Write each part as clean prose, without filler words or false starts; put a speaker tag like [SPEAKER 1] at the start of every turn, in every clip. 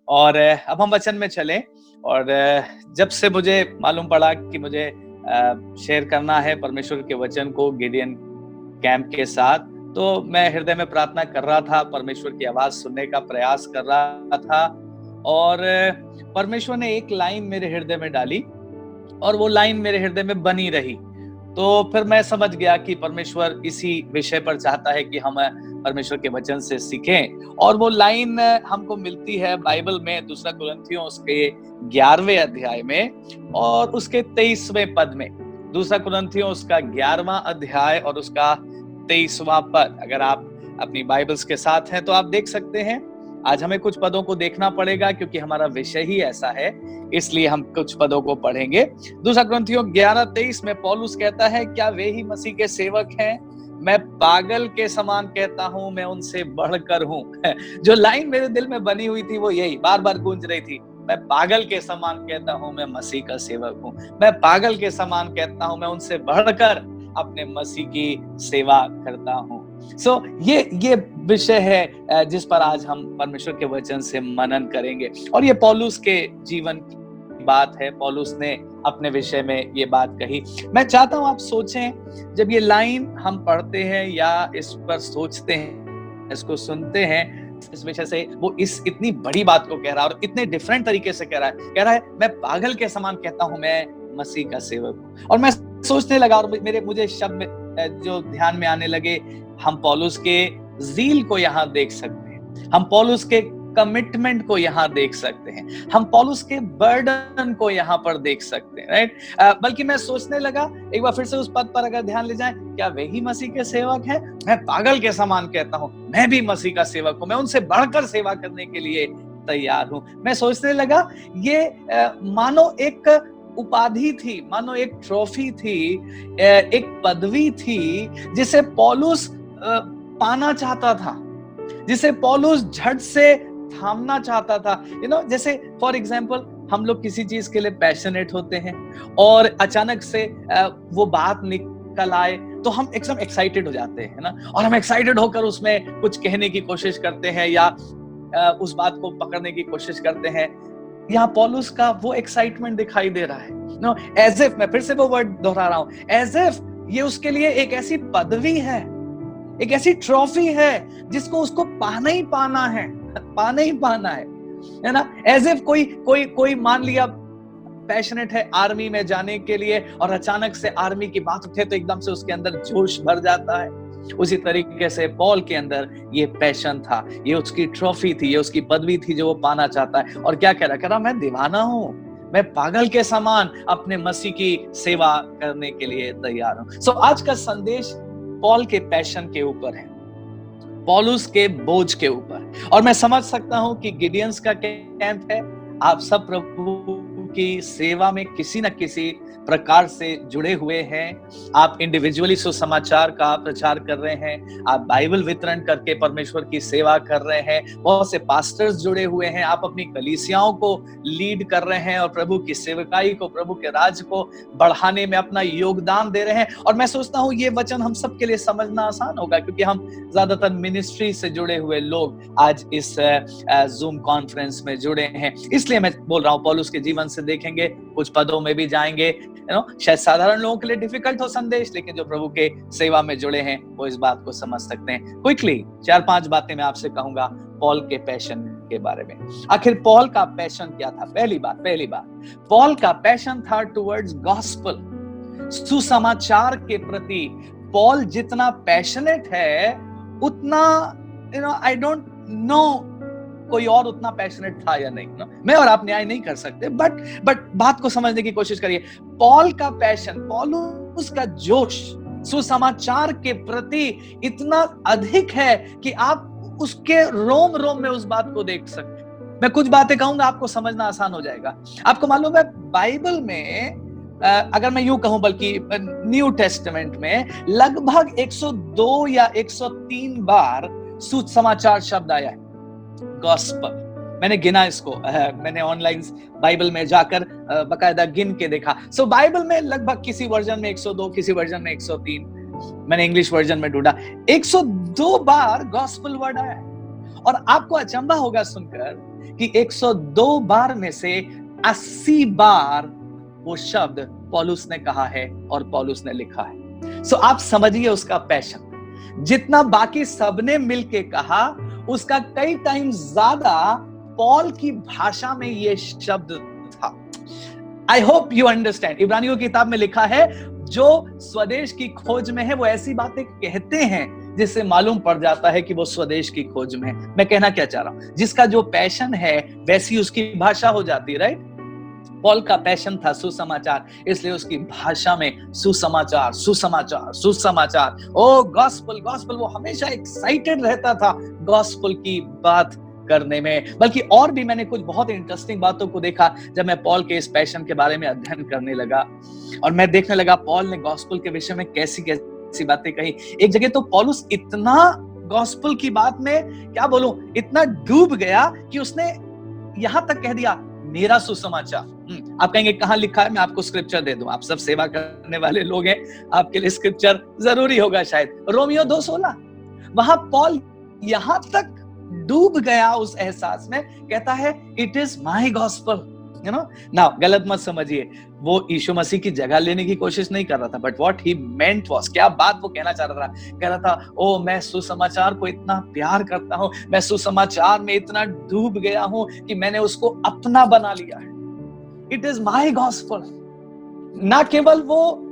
[SPEAKER 1] और अब हम वचन में चलें। और जब से मुझे मालूम पड़ा कि मुझे शेयर करना है परमेश्वर के वचन को गिडियन कैंप के साथ, तो मैं हृदय में प्रार्थना कर रहा था, परमेश्वर की आवाज सुनने का प्रयास कर रहा था। और परमेश्वर ने एक लाइन मेरे हृदय में डाली और वो लाइन मेरे हृदय में बनी रही। तो फिर मैं समझ गया कि परमेश्वर इसी विषय पर चाहता है कि हम परमेश्वर के वचन से सीखें। और वो लाइन हमको मिलती है बाइबल में, दूसरा कुरिन्थियों उसके 11वें अध्याय में और उसके 23वें पद में। दूसरा कुरिन्थियों उसका 11वां अध्याय और उसका 23वां पद। अगर आप अपनी बाइबल्स के साथ हैं तो आप देख सकते हैं। आज हमें कुछ पदों को देखना पड़ेगा क्योंकि हमारा विषय ही ऐसा है, इसलिए हम कुछ पदों को पढ़ेंगे। दूसरा कुरिन्थियों 11:23 में पौलुस कहता है, क्या वे ही मसीह के सेवक हैं? मैं पागल के समान कहता हूं, मैं उनसे बढ़कर हूं। जो लाइन मेरे दिल में बनी हुई थी वो यही बार बार गूंज रही थी। मैं पागल के समान कहता हूं, मैं मसीह का सेवक हूं। मैं पागल के समान कहता हूं, मैं उनसे बढ़कर अपने मसीह की सेवा करता हूं। ये विषय है जिस पर आज हम परमेश्वर के वचन से मनन करेंगे। और ये पौलुस के जीवन की बात है। पौलुस ने अपने विषय में ये बात कही। मैं चाहता हूं आप सोचें, जब ये लाइन हम पढ़ते हैं या इस पर सोचते हैं, इसको सुनते हैं, इस विषय से वो इस इतनी बड़ी बात को कह रहा है और इतने डिफरेंट तरीके से कह रहा है मैं पागल के समान कहता हूं, मैं मसीह का सेवक हूं। और मैं सोचने लगा और मुझे शब्द जो ध्यान में आने लगे, हम पौलुस के ज़ील को यहाँ देख सकते हैं, हम पौलुस के कमिटमेंट को यहाँ देख सकते हैं, हम पौलुस के बर्डन को यहाँ पर देख सकते हैं, राइट। बल्कि मैं सोचने लगा, एक बार फिर से उस पद पर अगर ध्यान ले जाएं, क्या वे ही मसीह के सेवक हैं? मैं पागल के समान कहता हूं, मैं भी मसीह का सेवक हूं, मैं उनसे बढ़कर सेवा करने के लिए तैयार हूं। मैं सोचने लगा, ये मानो एक उपाधि थी, मानो एक ट्रॉफी थी, एक पदवी थी जिसे पौलुस पाना चाहता था, जिसे पौलुस झट से थामना चाहता था। जैसे फॉर एग्जाम्पल हम लोग किसी चीज के लिए पैशनेट होते हैं और अचानक से वो बात निकल आए तो हम एकदम एक्साइटेड हो जाते हैं ना, और हम एक्साइटेड होकर उसमें कुछ कहने की कोशिश करते हैं या उस बात को पकड़ने की कोशिश करते हैं। यहाँ पौलुस का वो एक्साइटमेंट दिखाई दे रहा है। एज इफ, मैं फिर से वो वर्ड दोहरा रहा हूं, एज इफ ये उसके लिए एक ऐसी पदवी है, एक ऐसी ट्रॉफी है जिसको उसको पाना ही पाना है, पाना ही पाना है ना। एज इफ कोई मान लिया पैशनेट है आर्मी में जाने के लिए और अचानक से आर्मी की बात उठे तो एकदम से उसके अंदर जोश भर जाता है। उसी तरीके से पॉल के अंदर ये पैशन था, ये उसकी ट्रॉफी थी, ये उसकी पदवी थी जो वो पाना चाहता है। और क्या कह रहा, मैं दीवाना हूं, मैं पागल के समान अपने मसीह की सेवा करने के लिए तैयार हूं। आज का संदेश पॉल के पैशन के ऊपर है, पौलुस के बोझ के ऊपर। और मैं समझ सकता हूं कि गिडियंस का कैंप है, आप सब प्रभु की सेवा में किसी न किसी प्रकार से जुड़े हुए हैं। आप इंडिविजुअली सुसमाचार का प्रचार कर रहे हैं, आप बाइबल वितरण करके परमेश्वर की सेवा कर रहे हैं, बहुत से पास्टर्स जुड़े हुए हैं, आप अपनी कलीसियाओं को लीड कर रहे हैं और प्रभु की सेवकाई को, प्रभु के राज्य को बढ़ाने में अपना योगदान दे रहे हैं। और मैं सोचता हूं ये वचन हम सबके लिए समझना आसान होगा क्योंकि हम ज्यादातर मिनिस्ट्री से जुड़े हुए लोग आज इस जूम कॉन्फ्रेंस में जुड़े हैं। इसलिए मैं बोल रहा हूं, पौलुस के जीवन से देखेंगे, कुछ पदों में भी जाएंगे। शायद साधारण लोगों के लिए डिफिकल्ट हो संदेश, लेकिन जो प्रभु के सेवा में जुड़े हैं वो इस बात को समझ सकते हैं। क्विकली 4-5 बातें मैं आपसे कहूंगा पॉल के पैशन के बारे में। आखिर पॉल का पैशन क्या था? पहली बात, पॉल का पैशन था टुवर्ड्स गॉस्पल, सुसमाचार के प्रति। पॉल जितना पैशनेट है उतना आई डोंट नो कोई और उतना पैशनेट था या नहीं। मैं और आप न्याय नहीं कर सकते, बट बात को समझने की कोशिश करिए। पॉल का पैशन, पौलुस का जोश सुसमाचार के प्रति इतना अधिक है कि आप उसके रोम रोम में उस बात को देख सकते हैं। मैं कुछ बातें कहूंगा, आपको समझना आसान हो जाएगा। आपको मालूम है बाइबल में अगर मैं यूं कहूं, बल्कि न्यू टेस्टामेंट में लगभग 102 या 103 बार सुसमाचार शब्द आया है, गॉस्पल। मैंने गिना इसको, मैंने ऑनलाइन बाइबल में जाकर बकायदा गिन के देखा। बाइबल में लगभग किसी वर्जन में 102, किसी वर्जन में 103, मैंने इंग्लिश वर्जन में ढूंढा, 102 बार गॉस्पल वर्ड आया है। और आपको अचंभा होगा सुनकर कि 102 बार में से 80 बार वो शब्द पौलुस ने कहा है और पौलुस ने लिखा है। सो आप समझिए उसका पैशन, जितना बाकी सबने मिलके कहा उसका कई टाइम ज्यादा पॉल की भाषा में ये शब्द था। I hope you understand. इब्रानियों की किताब में लिखा है, जो स्वदेश की खोज में है वो ऐसी बातें कहते हैं जिससे मालूम पड़ जाता है कि वो स्वदेश की खोज में है। मैं कहना क्या चाह रहा हूं, जिसका जो पैशन है वैसी उसकी भाषा हो जाती है, राइट। पॉल का पैशन था सुसमाचार, इसलिए उसकी भाषा में सुसमाचार सुसमाचार सुसमाचार, ओ गॉस्पल गॉस्पल, वो हमेशा एक्साइटेड रहता था गॉस्पल की बात करने में। बल्कि और भी मैंने कुछ बहुत इंटरेस्टिंग बातों को देखा जब मैं पॉल के इस पैशन के बारे में अध्ययन करने लगा, और मैं देखने लगा पॉल ने गॉस्पल के विषय में कैसी कैसी बातें कही। एक जगह तो पौलुस इतना गॉस्पल की बात में, क्या बोलूं, इतना डूब गया कि उसने यहां तक कह दिया मेरा सुसमाचार। आप कहेंगे कहां लिखा है, मैं आपको स्क्रिप्चर दे दूं। आप सब सेवा करने वाले लोग हैं, आपके लिए स्क्रिप्चर जरूरी होगा शायद। रोमियो 2:16, वहां पॉल यहां तक डूब गया उस एहसास में, कहता है it is my gospel, you know. Now गलत मत समझिए, वो यीशु मसीह की जगह लेने की कोशिश नहीं कर रहा था, but what he meant was, क्या बात वो कहना चाह रहा था, कह रहा था ओ मैं सुसमाचार को इतना प्यार करता हूं, मैं सुसमाचार में इतना डूब गया हूं कि मैंने उसको अपना बना लिया है। It is my gospel. ना केवल वो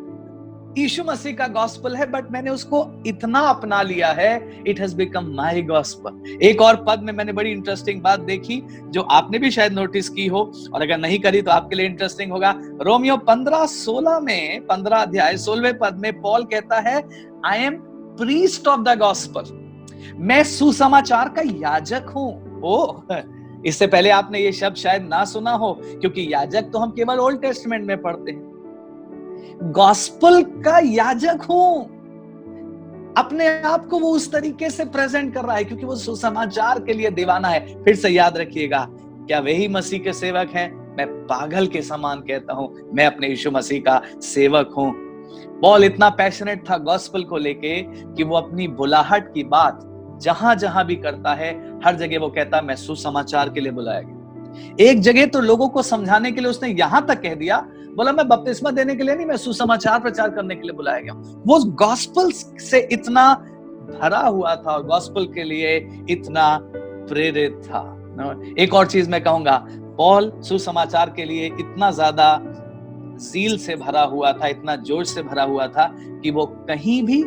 [SPEAKER 1] यीशु मसीह का गॉस्पल है, बट मैंने उसको इतना अपना लिया है, it has become my gospel. एक और पद में मैंने बड़ी इंटरेस्टिंग बात देखी जो आपने भी शायद नोटिस की हो, और अगर नहीं करी तो आपके लिए इंटरेस्टिंग होगा। रोमियो 15:16 में, 15 अध्याय 16वें पद में पॉल कहता है I am priest of the gospel, मैं सुसमाचार का याजक हूं। ओ, इससे पहले आपने ये शब्द शायद ना सुना हो, क्योंकि याजक तो हम केवल ओल्ड टेस्टमेंट में पढ़ते हैं। गॉस्पल का याजक हूं, अपने आप को वो उस तरीके से प्रेजेंट कर रहा है क्योंकि वो सुसमाचार के लिए दीवाना है। फिर से याद रखिएगा, क्या वही मसीह के सेवक हैं? मैं पागल के समान कहता हूं, मैं अपने यीशु मसीह का सेवक हूं। पॉल इतना पैशनेट था गॉस्पल को लेके कि वो अपनी बुलाहट की बात जहां जहां भी करता है, हर जगह वो कहता मैं सुसमाचार के लिए बुलाया गया। एक जगह तो लोगों को समझाने के लिए उसने यहां तक कह दिया, बोला मैं बपतिस्मा देने के लिए नहीं, मैं सुसमाचार प्रचार करने के लिए बुलाया गया। वो गॉस्पल से इतना भरा हुआ था और गॉस्पल के लिए इतना प्रेरित था। एक और चीज मैं कहूंगा, पॉल सुसमाचार के लिए इतना ज्यादा ज़ील से भरा हुआ था, इतना जोश से भरा हुआ था कि वो कहीं भी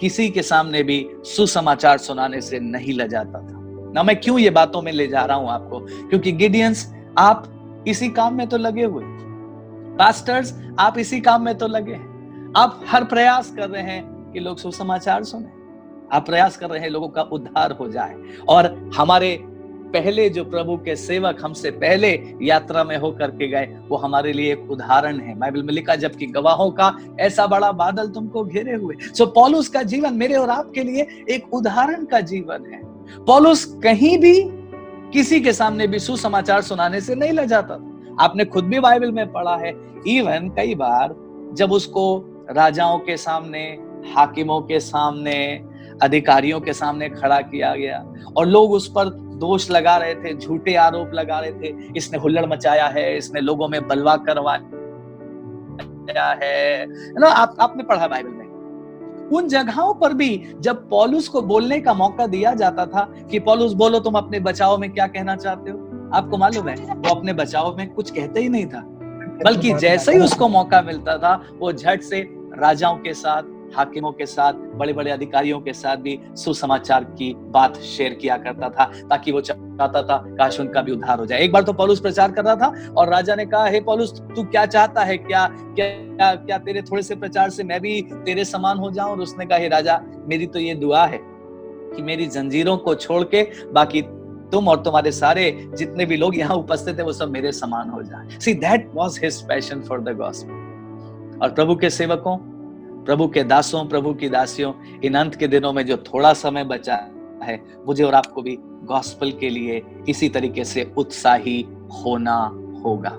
[SPEAKER 1] किसी के सामने भी सुसमाचार सुनाने से नहीं लजाता था। ना मैं क्यों ये बातों में ले जा रहा हूं आपको, क्योंकि गिडियंस आप इसी काम में तो लगे हुए, पास्टर्स आप इसी काम में तो लगे हैं। आप हर प्रयास कर रहे हैं कि लोग सुसमाचार सुने, आप प्रयास कर रहे हैं लोगों का उद्धार हो जाए। और हमारे पहले जो प्रभु के सेवक हमसे पहले यात्रा में होकर के गए, वो हमारे लिए एक उदाहरण है। बाइबल में लिखा, जबकि गवाहों का ऐसा बड़ा बादल तुमको घेरे हुए। सो पौलुस का जीवन मेरे और आपके लिए एक उदाहरण का जीवन है। पौलुस कहीं भी किसी के सामने भी सुसमाचार सुनाने से नहीं लजाता था। आपने खुद भी बाइबल में पढ़ा है, इवन कई बार जब उसको राजाओं के सामने, हाकिमों के सामने, अधिकारियों के सामने खड़ा किया गया और लोग उस पर दोष लगा रहे थे, झूठे आरोप लगा रहे थे, इसने हुल्लड़ मचाया है, इसने लोगों में बलवा करवाया है ना। आपने पढ़ा बाइबल में। उन जगहों पर भी जब पौलुस को बोलने का मौका दिया जाता था कि पौलुस बोलो, तुम अपने बचाव में क्या कहना चाहते हो, आपको मालूम है वो अपने बचाव में कुछ कहते ही नहीं था, बल्कि जैसे ही उसको मौका मिलता था वो झट से राजाओं के साथ, हाकिमों के साथ, बड़े बड़े अधिकारियों के साथ भी सुसमाचार की बात शेयर किया करता था, ताकि वो चाहता था काश उनका भी उद्धार हो जाए। एक बार तो पौलुस प्रचार कर रहा था और राजा ने कहा, हे पौलुस तू क्या चाहता है, क्या क्या क्या तेरे थोड़े से प्रचार से मैं भी तेरे समान हो जाऊं? और उसने कहा, हे राजा, मेरी तो ये दुआ है कि मेरी जंजीरों को छोड़ के बाकी तुम और तुम्हारे सारे जितने भी लोग यहाँ उपस्थित है वो सब मेरे समान हो जाए। See, that was his passion for the gospel। और प्रभु के सेवकों, प्रभु के दासों, प्रभु की दासियों, इन अंत के दिनों में जो थोड़ा समय बचा है, मुझे और आपको भी गॉस्पल के लिए इसी तरीके से उत्साही होना होगा।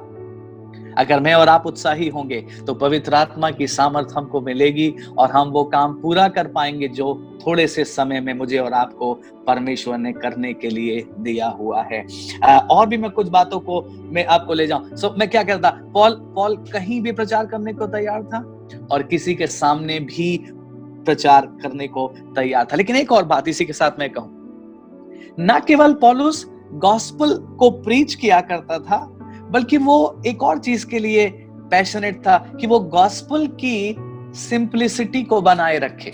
[SPEAKER 1] अगर मैं और आप उत्साही होंगे तो पवित्र आत्मा की सामर्थ हमको मिलेगी और हम वो काम पूरा कर पाएंगे जो थोड़े से समय में मुझे और आपको परमेश्वर ने करने के लिए दिया हुआ है। और भी मैं कुछ बातों को मैं आपको ले जाऊं। मैं क्या करता, पॉल कहीं भी प्रचार करने को तैयार था और किसी के सामने भी प्रचार करने को तैयार था। लेकिन एक और बात इसी के साथ मैं कहूं, ना केवल पौलुस गॉस्पेल को प्रीच किया करता था, बल्कि वो एक और चीज के लिए पैशनेट था कि वो गॉस्पेल की सिंप्लिसिटी को बनाए रखे।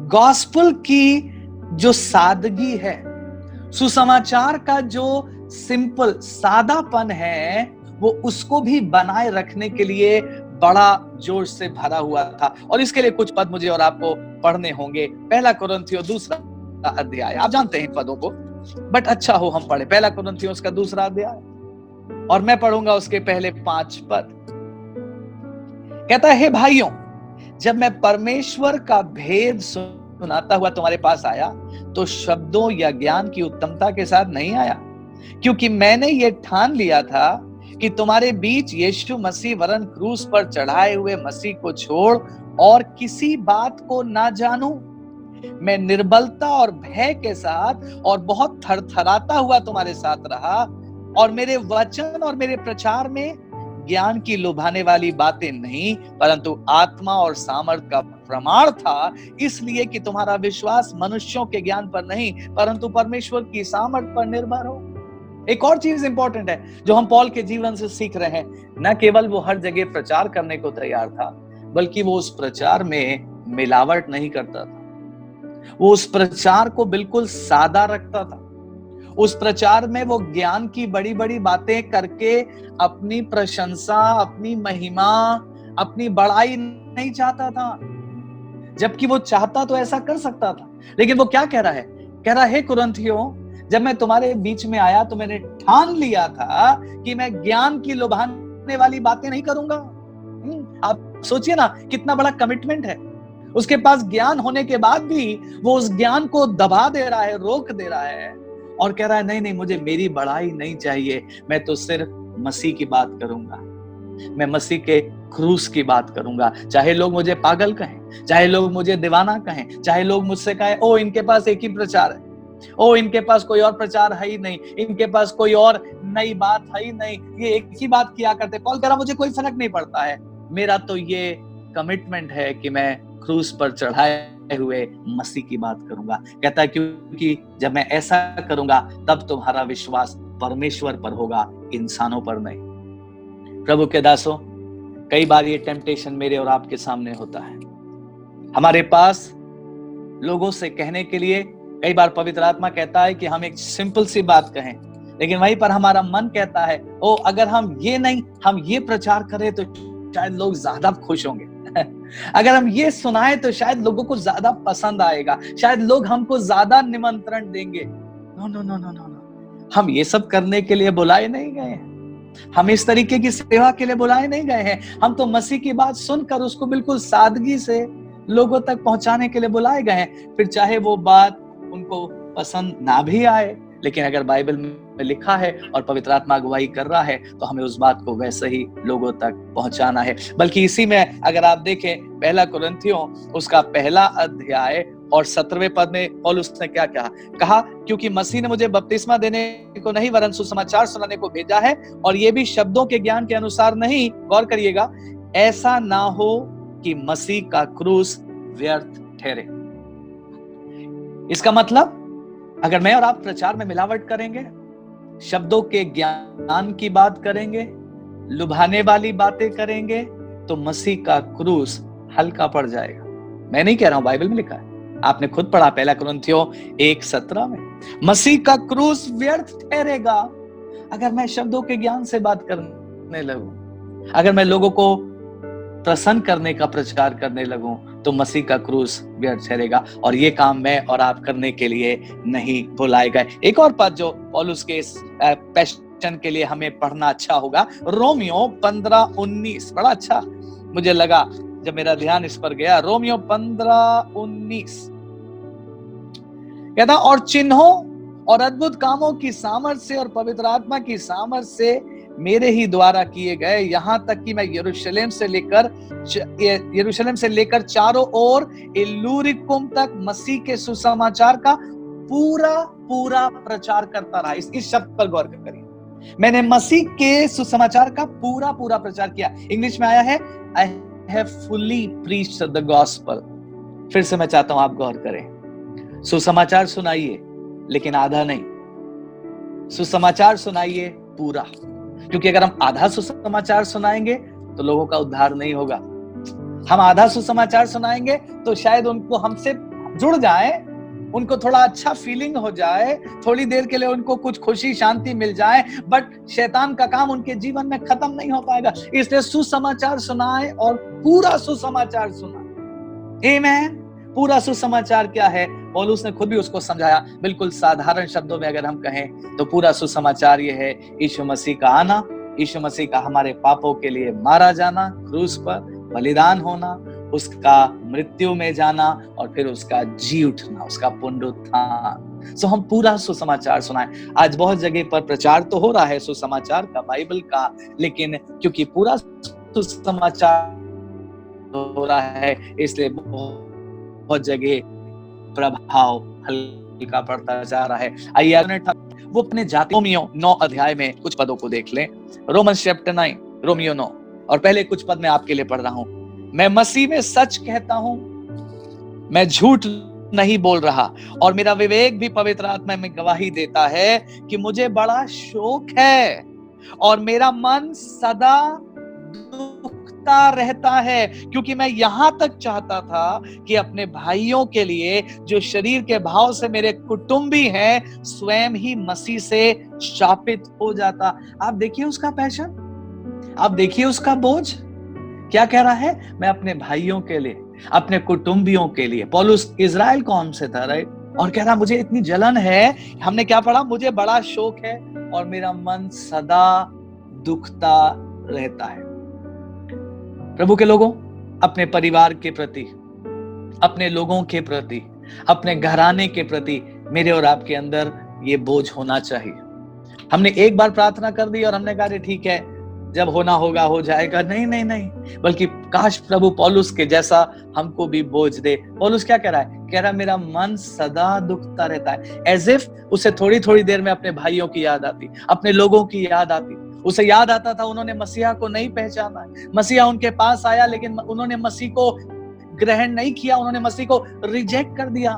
[SPEAKER 1] गॉस्पेल की जो सादगी है, सुसमाचार का जो सिंपल सादापन है, वो उसको भी बनाए रखने के लिए बड़ा जोश से भरा हुआ था। और इसके लिए कुछ पद मुझे और आपको पढ़ने होंगे। पहला कुरिन्थियों 2 अध्याय, आप जानते हैं इन पदों को, बट अच्छा हो हम पढ़े। पहला कुरिन्थियों उसका 2 अध्याय, और मैं पढ़ूंगा उसके पहले 5 पद। कहता है, हे भाइयों, जब मैं परमेश्वर का भेद सुनाता हुआ तुम्हारे पास आया तो शब्दों या ज्ञान की उत्तमता के साथ नहीं आया, क्योंकि मैंने ये ठान लिया था कि तुम्हारे बीच यीशु मसीह वरन क्रूस पर चढ़ाए हुए मसीह को छोड़ और किसी बात को ना जानूं। मैं निर्बलता और भय के साथ और बहुत थरथराता हुआ तुम्हारे साथ रहा, और मेरे वचन और मेरे प्रचार में ज्ञान की लुभाने वाली बातें नहीं, परंतु आत्मा और सामर्थ का प्रमाण था, इसलिए कि तुम्हारा विश्वास मनुष्यों के ज्ञान पर नहीं परंतु परमेश्वर की सामर्थ पर निर्भर हो। एक और चीज इंपॉर्टेंट है जो हम पॉल के जीवन से सीख रहे हैं, न केवल वो हर जगह प्रचार करने को तैयार था, बल्कि वो उस प्रचार में मिलावट नहीं करता था। वो उस प्रचार को बिल्कुल सादा रखता था। उस प्रचार में वो ज्ञान की बड़ी बड़ी बातें करके अपनी प्रशंसा, अपनी महिमा, अपनी बड़ाई नहीं चाहता था, जबकि वो चाहता तो ऐसा कर सकता था। लेकिन वो क्या कह रहा है? कह रहा है, कुरिन्थियों, जब मैं तुम्हारे बीच में आया तो मैंने ठान लिया था कि मैं ज्ञान की लुभाने वाली बातें नहीं करूंगा। आप सोचिए ना, कितना बड़ा कमिटमेंट है। उसके पास ज्ञान होने के बाद भी वो उस ज्ञान को दबा दे रहा है, रोक दे रहा है, और कह रहा है, नहीं नहीं, मुझे मेरी बड़ाई नहीं चाहिए, मैं तो सिर्फ मसीह की बात करूंगा, मैं मसीह के क्रूस की बात करूंगा। चाहे लोग मुझे पागल कहें, चाहे लोग मुझे दीवाना कहें, चाहे लोग मुझसे कहें, ओ इनके पास एक ही प्रचार है, ओ इनके पास कोई और प्रचार है ही नहीं, इनके पास कोई और नई बात है ही नहीं, ये एक ही बात किया करते। पॉल कह रहा, मुझे कोई फर्क नहीं पड़ता है, मेरा तो ये कमिटमेंट है कि मैं क्रूस पर चढ़ाए हुए मसीह की बात करूंगा। कहता है, क्योंकि जब मैं ऐसा करूंगा तब तुम्हारा विश्वास परमेश्वर पर होगा, इंसानों पर नहीं। प्रभु के दासों, कई बार ये टेम्पटेशन मेरे और आपके सामने होता है। हमारे पास लोगों से कहने के लिए कई बार पवित्र आत्मा कहता है कि हम एक सिंपल सी बात कहें, लेकिन वहीं पर हमारा मन कहता है, ओ अगर हम ये प्रचार करें तो शायद लोग ज्यादा खुश होंगे अगर हम ये सुनाएं तो शायद लोगों को ज्यादा पसंद आएगा, शायद लोग हमको ज्यादा निमंत्रण देंगे। No no no no no no, हम ये सब करने के लिए बुलाए नहीं गए हैं, हम इस तरीके की सेवा के लिए बुलाए नहीं गए हैं। हम तो मसीह की बात सुनकर उसको बिल्कुल सादगी से लोगों तक पहुंचाने के लिए बुलाए गए हैं। फिर चाहे वो बात उनको पसंद ना भी आए, लेकिन अगर बाइबल में लिखा है और पवित्र आत्मा अगुवाई कर रहा है तो हमें उस बात को वैसे ही लोगों तक पहुंचाना है। बल्कि इसी में अगर आप देखें, पहला कुरिन्थियों उसका 1 अध्याय और 17वें पद में पौलुस ने क्या कहा, क्योंकि मसीह ने मुझे बपतिस्मा देने को नहीं वरन सुसमाचार सुनाने को भेजा है, और ये भी शब्दों के ज्ञान के अनुसार नहीं। गौर करिएगा, ऐसा ना हो कि मसीह का क्रूस व्यर्थ ठहरे। इसका मतलब, अगर मैं और आप प्रचार में मिलावट करेंगे, शब्दों के ज्ञान की बात करेंगे, लुभाने वाली बातें करेंगे, तो मसीह का क्रूस हल्का पड़ जाएगा। मैं नहीं कह रहा हूं, बाइबल में लिखा है, आपने खुद पढ़ा 1 कुरिन्थियों 1:17 में, मसीह का क्रूस व्यर्थ ठहरेगा अगर मैं शब्दों के ज्ञान से बात करने लगूं, अगर मैं लोगों को प्रसन्न करने का प्रचार करने लगूं, तो मसीह का क्रूस व्यर्थ ठहरेगा। और ये काम मैं और आप करने के लिए नहीं बुलाए गए। एक और पद जो पौलुस के इस पैशन के लिए हमें पढ़ना अच्छा होगा, रोमियो 15:19, बड़ा अच्छा मुझे लगा जब मेरा ध्यान इस पर गया। रोमियो 15:19 कहता, और चिन्हों और अद्भुत कामों की सामर्थ से और पवित्र आत्मा की सामर्थ से मेरे ही द्वारा किए गए, यहाँ तक कि मैं यरूशलेम से लेकर चारों ओर इल्लुरिकुम तक मसीह के सुसमाचार का पूरा पूरा प्रचार करता रहा। इस शब्द पर गौर करिए, मैंने मसीह के सुसमाचार का पूरा पूरा प्रचार किया। इंग्लिश में आया है I have fully preached the gospel. फिर से मैं चाहता हूं आप गौर करें, सुसमाचार सुनाइए लेकिन आधा नहीं, सुसमाचार सुनाइए पूरा। क्योंकि अगर हम आधा सुसमाचार सुनाएंगे तो लोगों का उद्धार नहीं होगा। हम आधा सुसमाचार सुनाएंगे तो शायद उनको हमसे जुड़ जाए, उनको थोड़ा अच्छा फीलिंग हो जाए, थोड़ी देर के लिए उनको कुछ खुशी शांति मिल जाए, बट शैतान का काम उनके जीवन में खत्म नहीं हो पाएगा। इसलिए सुसमाचार सुनाए और पूरा सुसमाचार सुनाए। आमीन। पूरा सुसमाचार क्या है? पौलुस ने खुद भी उसको समझाया। बिल्कुल साधारण शब्दों में अगर हम कहें तो पूरा सुसमाचार ये है यीशु मसीह का आना, यीशु मसीह का हमारे पापों के लिए मारा जाना, क्रूस पर बलिदान होना, उसका मृत्यु में जाना और फिर उसका जी उठना, उसका पुनरुत्थान। सो हम पूरा सुसमाचार सुनाएं। आज बहुत जगह पर प्रचार तो हो रहा है सुसमाचार का, बाइबल का, लेकिन क्योंकि पूरा सुसमाचार हो रहा है इसलिए बहुत जगह प्रभाव हल्का पड़ता जा रहा है। आइए वो अपने जातियों 9 अध्याय में कुछ पदों को देख लें। रोमन्स चैप्टर 9 रोमियो 9 और पहले कुछ पद मैं आपके लिए पढ़ रहा हूं। मैं मसीह में सच कहता हूं, मैं झूठ नहीं बोल रहा, और मेरा विवेक भी पवित्र आत्मा में गवाही देता है कि मुझे बड़ा शोक है और मेरा मन सदा दुखता रहता है, क्योंकि मैं यहां तक चाहता था कि अपने भाइयों के लिए जो शरीर के भाव से मेरे कुटुंबी हैं स्वयं ही मसीह से शापित हो जाता। आप देखिए उसका पैशन, आप देखिए उसका बोझ। क्या कह रहा है? मैं अपने भाइयों के लिए, अपने कुटुंबियों के लिए। पौलुस इजराइल कौम से था, राइट? और कह रहा मुझे इतनी जलन है, हमने क्या पढ़ा? मुझे बड़ा शोक है और मेरा मन सदा दुखता रहता है। प्रभु के लोगों, अपने परिवार के प्रति, अपने लोगों के प्रति, अपने घराने के प्रति मेरे और आपके अंदर ये बोझ होना चाहिए। हमने एक बार प्रार्थना कर दी और हमने कहा ठीक है, जब होना होगा हो जाएगा। नहीं नहीं नहीं, बल्कि काश प्रभु पौलुस के जैसा हमको भी बोझ दे। पौलुस क्या कह रहा है? कह रहा है मेरा मन सदा दुखता रहता है। एज इफ उसे थोड़ी थोड़ी देर में अपने भाइयों की याद आती, अपने लोगों की याद आती। उसे याद आता था उन्होंने मसीहा को नहीं पहचाना, मसीहा उनके पास आया लेकिन उन्होंने मसीह को ग्रहण नहीं किया, उन्होंने मसीह को रिजेक्ट कर दिया।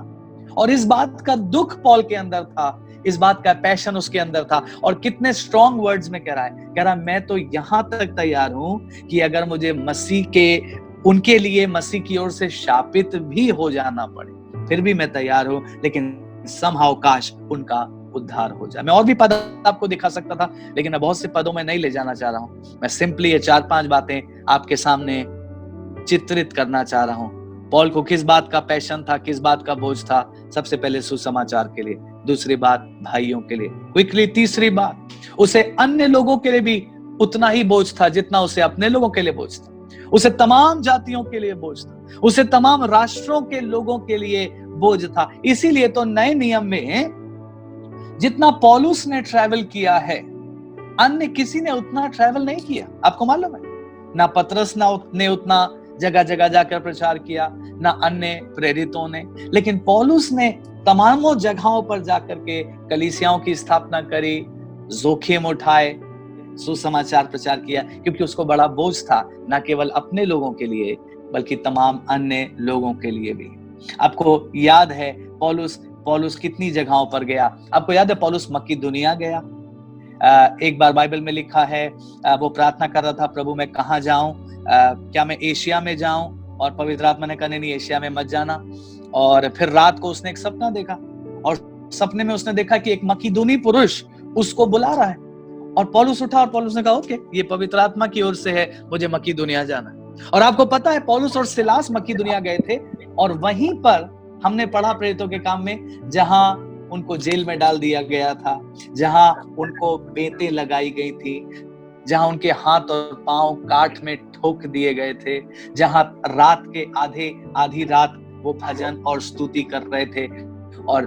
[SPEAKER 1] और इस बात का दुख पॉल के अंदर था, इस बात का पैशन उसके अंदर था। और कितने स्ट्रॉन्ग वर्ड्स में कह रहा है, कह रहा मैं तो यहां तक तैयार हूं कि अगर मुझे मसीह के, उनके लिए मसीह की ओर से शापित भी हो जाना पड़े फिर भी मैं तैयार हूं, लेकिन समहाउ काश उनका उद्धार हो जाए। मैं और भी पद आपको दिखा सकता था, लेकिन मैं बहुत से पदों में नहीं ले जाना चाह रहा हूं। मैं सिंपली ये 4-5 बातें आपके सामने चित्रित करना चाह रहा हूं। पॉल को किस बात का पैशन था, किस बात का बोझ था? सबसे पहले सुसमाचार के लिए, दूसरी बात भाइयों के लिए, क्विकली तीसरी बात उसे अन्य लोगों के लिए भी उतना ही बोझ था जितना उसे अपने लोगों के लिए बोझ था। उसे तमाम जातियों के लिए बोझ था, उसे तमाम राष्ट्रों के लोगों के लिए बोझ था। इसीलिए तो नए नियम में जितना पौलुस ने ट्रैवल किया है, अन्य किसी ने उतना ट्रैवल नहीं किया। आपको मालूम है, ना पतरस ने उतना जगह जगह जाकर प्रचार किया, ना अन्य प्रेरितों ने, लेकिन पौलुस ने तमामों जगहों पर जाकर के कलीसियाओं की स्थापना करी, जोखिम उठाए, सुसमाचार प्रचार किया, क्योंकि उसको बड़ा बोझ था, ना केवल अपने लोगों के लिए बल्कि तमाम अन्य लोगों के लिए भी। आपको याद है पौलुस कितनी जगहों पर गया? आपको याद है पौलुस मकिदुनिया गया। एक बार बाइबल में लिखा है वो प्रार्थना कर रहा था, प्रभु मैं कहाँ जाऊं, क्या मैं एशिया में जाऊं? और पवित्र आत्मा ने कहा नहीं, एशिया में मत जाना। और फिर रात को उसने एक सपना देखा और सपने में उसने देखा कि एक मकिदुनी पुरुष उसको बुला रहा है। और पौलुस उठा और पौलुस ने कहा ओके, ये पवित्र आत्मा की ओर से है, मुझे मकिदुनिया जाना है। और आपको पता है पौलुस और सिलास मकिदुनिया गए थे और वहीं पर हमने पढ़ा प्रेरितों के काम में, जहां उनको जेल में डाल दिया गया था, जहां उनको बेंतें लगाई गई थी, जहां उनके हाथ और पांव काठ में ठोक दिए गए थे, जहां रात के आधी रात वो भजन और स्तुति कर रहे थे और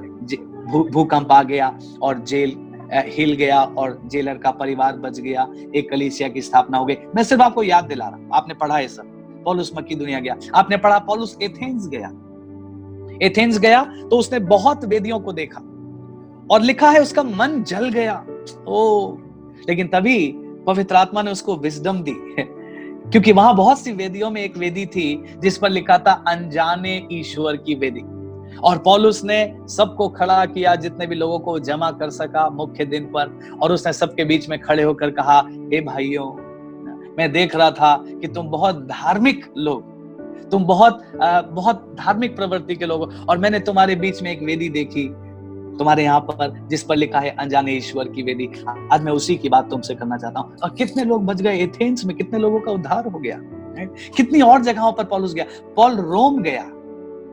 [SPEAKER 1] भूकंप आ गया और जेल हिल गया और जेलर का परिवार बच गया, एक कलीसिया की स्थापना हो गई। मैं सिर्फ आपको याद दिला रहा हूं, आपने पढ़ा है सब। पौलुस मकिदुनिया गया, आपने पढ़ा पौलुस एथेंस गया। एथेंस गया तो उसने बहुत वेदियों को देखा और लिखा है उसका मन जल गया। ओ, लेकिन तभी पवित्र आत्मा ने उसको विजडम दी क्योंकि वहां बहुत सी वेदियों में एक वेदी थी जिस पर लिखा था अनजाने ईश्वर की वेदी। और पौलुस ने सबको खड़ा किया, जितने भी लोगों को जमा कर सका मुख्य दिन पर, और उसने सबके बीच में खड़े होकर कहा, हे भाइयों, मैं देख रहा था कि तुम बहुत धार्मिक लोग, तुम बहुत धार्मिक प्रवृत्ति के लोग, और मैंने तुम्हारे बीच में एक वेदी देखी तुम्हारे यहाँ पर जिस पर लिखा है अनजाने ईश्वर की वेदी। आज मैं उसी की बात तुमसे करना चाहता हूँ। और कितने लोग बच गए एथेंस में, कितने लोगों का उद्धार हो गया, कितनी और जगहों पर पौलुस गया। पौल रोम गया।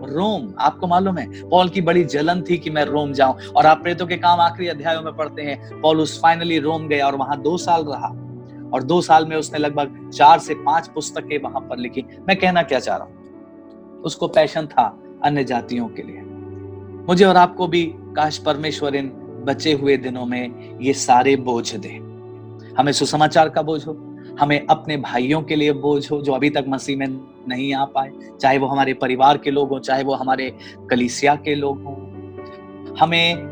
[SPEAKER 1] रोम, आपको मालूम है पौल की बड़ी जलन थी कि मैं रोम जाऊं, और आप प्रेरितों के काम आखिरी अध्यायों में पढ़ते हैं पौलुस फाइनली रोम गया और वहां 2 साल रहा, और 2 साल में उसने लगभग 4 से 5 पुस्तकें वहां पर लिखी। मैं कहना क्या चाह रहा हूं, उसको पैशन था अन्य जातियों के लिए। मुझे और आपको भी काश परमेश्वर इन बचे हुए दिनों में ये सारे बोझ दे। हमें सुसमाचार का बोझ हो, हमें अपने भाइयों के लिए बोझ हो जो अभी तक मसीह में नहीं आ पाए, चाहे वो हमारे परिवार के लोग हो, चाहे वो हमारे कलीसिया के लोग हों। हमें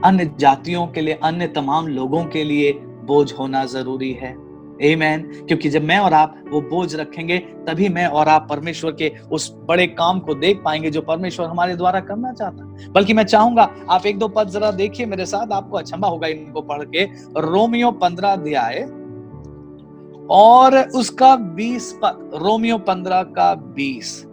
[SPEAKER 1] अन्य जातियों के लिए, अन्य तमाम लोगों के लिए बोझ होना जरूरी है। आमीन। क्योंकि जब मैं और आप वो बोझ रखेंगे, तभी मैं और आप परमेश्वर के उस बड़े काम को देख पाएंगे जो परमेश्वर हमारे द्वारा करना चाहता है। बल्कि मैं चाहूंगा आप 1-2 पद जरा देखिए मेरे साथ, आपको अचंभा होगा इनको पढ़ के। रोमियो 15 अध्याय और उसका 20 पद, रोमियो 15 का 20,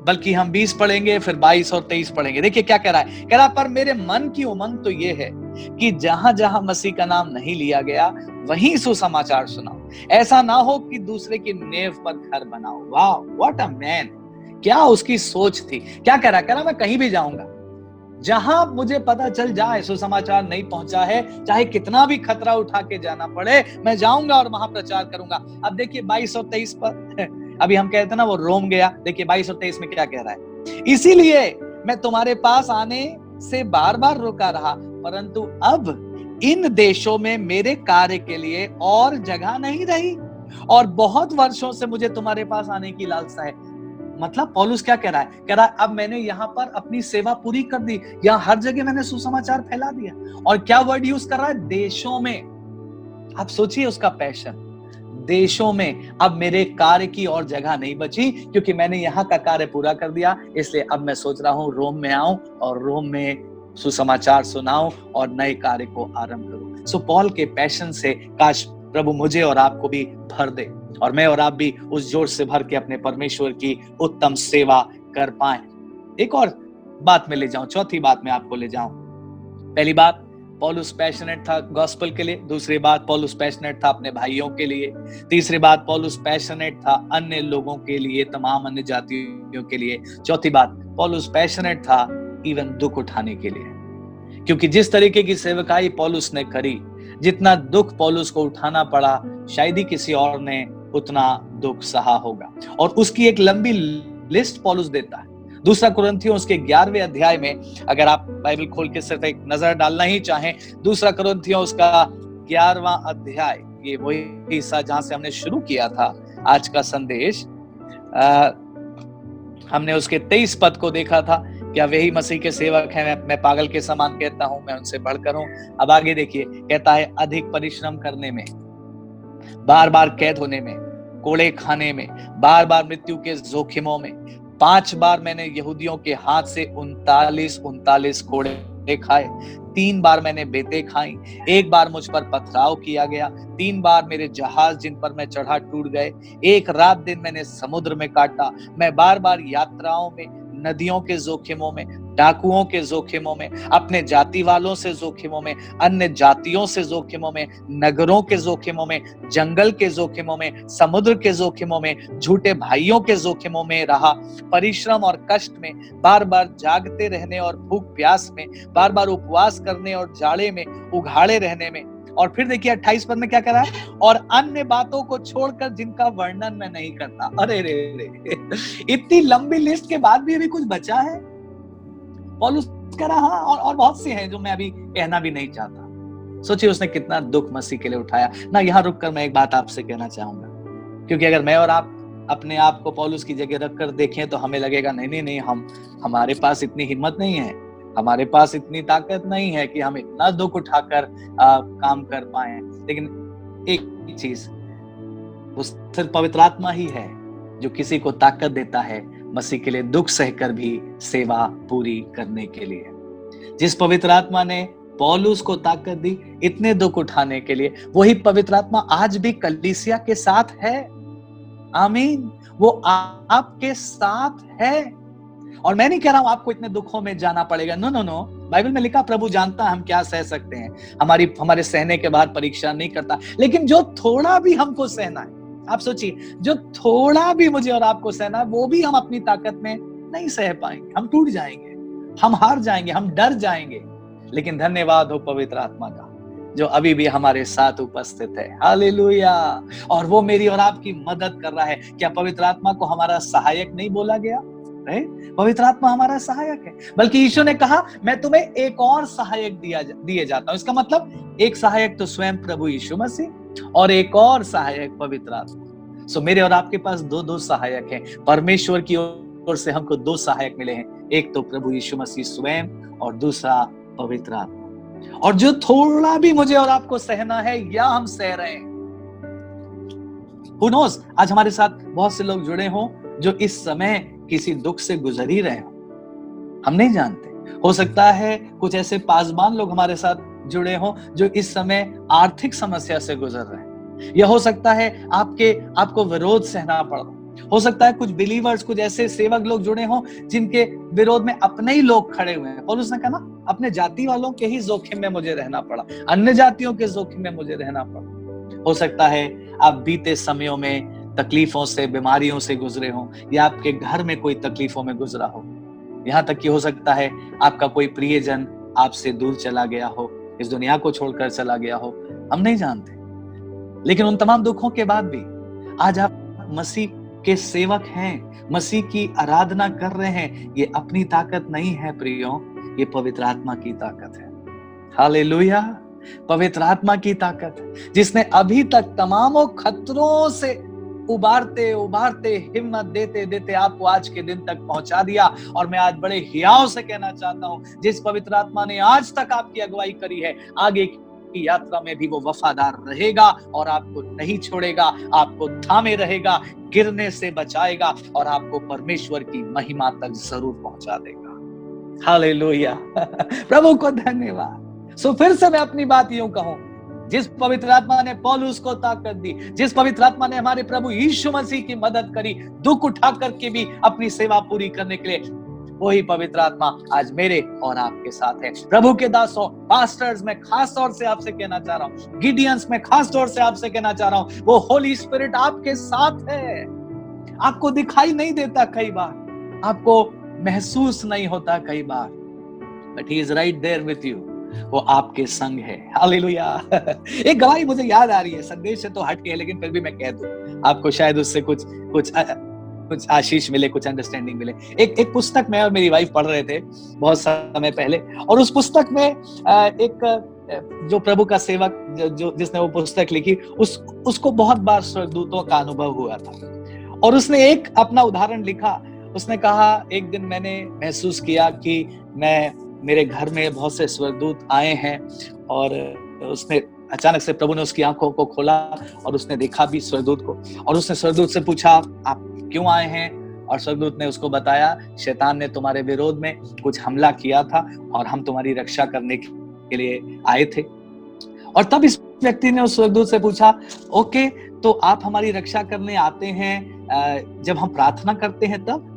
[SPEAKER 1] बल्कि हम 20 पढ़ेंगे फिर 22 और 23 पढ़ेंगे। देखिए क्या कह रहा है, कह रहा पर मेरे मन की उमंग तो ये है कि जहां जहां मसीह का नाम नहीं लिया गया वहीं सुसमाचार सुनाओ, ऐसा ना हो कि दूसरे की नेव पर घर बनाओ। वाह, व्हाट अ मैन, क्या उसकी सोच थी। क्या कह रहा है, मैं कहीं भी जाऊंगा, जहां मुझे पता चल जाए सुसमाचार नहीं पहुंचा है, चाहे कितना भी खतरा उठा के जाना पड़े, मैं जाऊंगा और वहां प्रचार करूंगा। अब देखिए 22 और 23 पर, अभी हम कहते हैं ना वो रोम गया, देखिए 22 और 23 में क्या कह रहा है, इसीलिए मैं तुम्हारे पास आने से बार बार रोका रहा, परंतु अब इन देशों में मेरे कार्य के लिए और जगह नहीं रही, और बहुत वर्षों से मुझे तुम्हारे पास आने की लालसा है। मतलब पौलुस क्या कह रहा है, कह रहा है अब मैंने यहाँ पर अपनी सेवा पूरी कर दी, यहाँ हर जगह मैंने सुसमाचार फैला दिया। और क्या वर्ड यूज कर रहा है, देशों में। आप सोचिए उसका पैशन, देशों में अब मेरे कार्य की और जगह नहीं बची, क्योंकि मैंने यहाँ का कार्य पूरा कर दिया, इसलिए अब मैं सोच रहा हूँ रोम में आऊं और रोम में सुसमाचार सुनाऊं और नए कार्य को आरंभ करूं। सो पॉल के पैशन से काश प्रभु मुझे और आपको भी भर दे, और मैं और आप भी उस जोर से भर के अपने परमेश्वर की उत्तम सेवा कर पाए। एक और बात में ले जाऊं, चौथी बात में आपको ले जाऊं। पहली बात, पौलुस पैशनेट था गॉस्पेल के लिए। दूसरी बात, पौलुस पैशनेट था अपने भाइयों के लिए। तीसरी बात, पौलुस पैशनेट था अन्य लोगों के लिए, तमाम अन्य जातियों के लिए। चौथी बात, पौलुस पैशनेट था इवन दुख उठाने के लिए, क्योंकि जिस तरीके की सेवकाई पौलुस ने करी, जितना दुख पौलुस को उठाना पड़ा, शायद ही किसी और ने उतना दुख सहा होगा। और उसकी एक लंबी लिस्ट पौलुस देता है। दूसरा कुरिन्थियों उसके 11वें अध्याय में, अगर आप बाइबल खोल के सिर्फ एक नजर डालना ही चाहें, दूसरा कुरिन्थियों उसका 11वां अध्याय, ये वही हिस्सा जहां से हमने शुरू किया था आज का संदेश। हमने उसके 23 पद को देखा था, क्या वही मसीह के सेवक हैं, मैं पागल के समान कहता हूं, मैं उनसे बढ़कर हूं। अब आगे देखिए, कहता है अधिक परिश्रम करने में, बार बार कैद होने में, कोड़े खाने में, बार बार मृत्यु के जोखिमों में, 5 बार मैंने यहूदियों के हाथ से 39 कोड़े खाए, 3 बार मैंने बेतें खाई, 1 बार मुझ पर पथराव किया गया, 3 बार मेरे जहाज जिन पर मैं चढ़ा टूट गए, 1 रात दिन मैंने समुद्र में काटा, मैं बार बार यात्राओं में, नदियों के जोखिमों में, डाकुओं के जोखिमों में, अपने जाति वालों से जोखिमों में, अन्य जातियों से जोखिमों में, नगरों के जोखिमों में, जंगल के जोखिमों में, समुद्र के जोखिमों में, झूठे भाइयों के जोखिमों में रहा, परिश्रम और कष्ट में, बार बार जागते रहने और भूख प्यास में, बार बार उपवास करने और जाड़े में, उघाड़े रहने में। और फिर देखिए 28 पद में क्या कह रहा है, और अन्य बातों को छोड़कर जिनका वर्णन मैं नहीं करता। अरे रे रे, इतनी लंबी लिस्ट के बाद भी अभी कुछ बचा है? पौलुस कह रहा और बहुत से हैं जो मैं अभी कहना भी नहीं चाहता। सोचिए उसने कितना दुख मसीह के लिए उठाया ना। यहाँ रुककर मैं एक बात आपसे कहना चाहूंगा, क्योंकि अगर मैं और आप अपने आप को पौलुस की जगह रखकर देखें तो हमें लगेगा नहीं नहीं नहीं, हमारे पास इतनी हिम्मत नहीं है, हमारे पास इतनी ताकत नहीं है कि हम इतना दुख उठाकर काम कर पाए। लेकिन एक चीज, वो सिर्फ पवित्र आत्मा ही है जो किसी को ताकत देता है मसीह के लिए दुख सहकर भी सेवा पूरी करने के लिए। जिस पवित्र आत्मा ने पौलुस को ताकत दी इतने दुख उठाने के लिए, वही पवित्र आत्मा आज भी कलीसिया के साथ है। आमीन। वो आपके साथ है। और मैं नहीं कह रहा हूं आपको इतने दुखों में जाना पड़ेगा, नो नो नो। बाइबल में लिखा प्रभु जानता हम क्या सह सकते हैं, हमारे सहने के बाद परीक्षा नहीं करता। लेकिन जो थोड़ा भी हमको सहना है, आप सोचिए, जो थोड़ा भी मुझे और आपको सहना है, वो भी हम अपनी ताकत में नहीं सह पाएंगे। हम टूट जाएंगे, हम हार जाएंगे, हम डर जाएंगे। लेकिन धन्यवाद हो पवित्र आत्मा का जो अभी भी हमारे साथ उपस्थित है। हालेलुया। और वो मेरी और आपकी मदद कर रहा है। क्या पवित्र आत्मा को हमारा सहायक नहीं बोला गया? पवित्र आत्मा हमारा सहायक है। बल्कि यीशु ने कहा मैं तुम्हें एक और सहायक दिए जाता हूं। इसका मतलब एक सहायक तो स्वयं प्रभु यीशु मसीह और एक और सहायक पवित्र आत्मा। सो मेरे और आपके पास दो सहायक हैं। परमेश्वर की ओर से हमको दो सहायक मिले हैं, एक तो प्रभु यीशु मसीह स्वयं और दूसरा पवित्र आत्मा। और जो थोड़ा भी मुझे और आपको सहना है या हम सह रहे हैं, Who knows, आज हमारे साथ बहुत से लोग जुड़े हों जो इस समय किसी दुख से गुजर ही रहे हो, हम नहीं जानते। हो सकता है कुछ ऐसे पासबान लोग हमारे साथ जुड़े हों जो इस समय आर्थिक समस्या से गुजर रहे हैं। यह हो सकता है आपको विरोध सहना पड़ रहा हो सकता है कुछ बिलीवर्स, कुछ ऐसे सेवक लोग जुड़े हों जिनके विरोध में अपने ही लोग खड़े हुए हैं। पौलुस ने कहा ना, अपने जाति वालों के ही जोखिम में मुझे रहना पड़ा, अन्य जातियों के जोखिम में मुझे रहना पड़ा। हो सकता है आप बीते समयों में तकलीफों से, बीमारियों से गुजरे हो, या आपके घर में कोई तकलीफों में गुजरा हो। यहाँ तक कि हो सकता है आपका कोई प्रियजन आपसे दूर चला गया हो, इस दुनिया को छोड़कर चला गया हो, हम नहीं जानते। लेकिन उन तमाम दुखों के बाद भी आज आप मसीह के सेवक हैं, मसीह की आराधना कर रहे हैं। ये अपनी ताकत नहीं है प्रियो, ये पवित्र आत्मा की ताकत है। हालेलुया। पवित्र आत्मा की ताकत है जिसने अभी तक तमामों खतरों से उबारते उबारते, हिम्मत देते देते आपको आज के दिन तक पहुंचा दिया। और मैं आज बड़े हियाव से कहना चाहता हूं, जिस पवित्र आत्मा ने आज तक आपकी अगुवाई करी है, आगे की यात्रा में भी वो वफादार रहेगा और आपको नहीं छोड़ेगा, आपको थामे रहेगा, गिरने से बचाएगा और आपको परमेश्वर की महिमा तक जरूर पहुंचा देगा। हालेलुया। प्रभु को धन्यवाद। सो फिर से मैं अपनी बात यूं कहूं, जिस पवित्र आत्मा ने पौलुस को ताकत दी, जिस पवित्र आत्मा ने हमारे प्रभु यीशु मसीह की मदद करी दुख उठा करके भी अपनी सेवा पूरी करने के लिए, वही पवित्र आत्मा आज मेरे और आपके साथ है। प्रभु के दासों, पास्टर्स में खास तौर से आपसे कहना चाह रहा हूं, गिडियंस में खास तौर से आपसे कहना चाह रहा हूं, वो होली स्पिरिट आपके साथ है। आपको दिखाई नहीं देता कई बार, आपको महसूस नहीं होता कई बार, but he is right there with you. वो आपके संग है। हालेलुया। एक गवाही मुझे याद आ रही है, संदेश से तो हट के है, लेकिन फिर भी मैं कह दूं, आपको शायद उससे कुछ आशीष मिले, कुछ अंडरस्टैंडिंग मिले। एक पुस्तक में और मेरी वाइफ पढ़ रहे थे बहुत समय पहले, और उस पुस्तक में एक जो प्रभु का सेवक जिसने वो पुस्तक लिखी, उसको बहुत बार स्वर्गदूतों का अनुभव हुआ था। और उसने एक अपना उदाहरण लिखा। उसने कहा, एक दिन मैंने महसूस किया कि मेरे घर में बहुत से स्वर्गदूत आए हैं, और उसने अचानक से प्रभु ने उसकी आंखों को खोला और उसने देखा भी स्वर्गदूत को। और उसने स्वर्गदूत से पूछा, आप क्यों आए हैं? और स्वर्गदूत ने उसको बताया, शैतान ने तुम्हारे विरोध में कुछ हमला किया था और हम तुम्हारी रक्षा करने के लिए आए थे। और तब इस व्यक्ति ने उस स्वर्गदूत से पूछा, ओके, तो आप हमारी रक्षा करने आते हैं जब हम प्रार्थना करते हैं तब?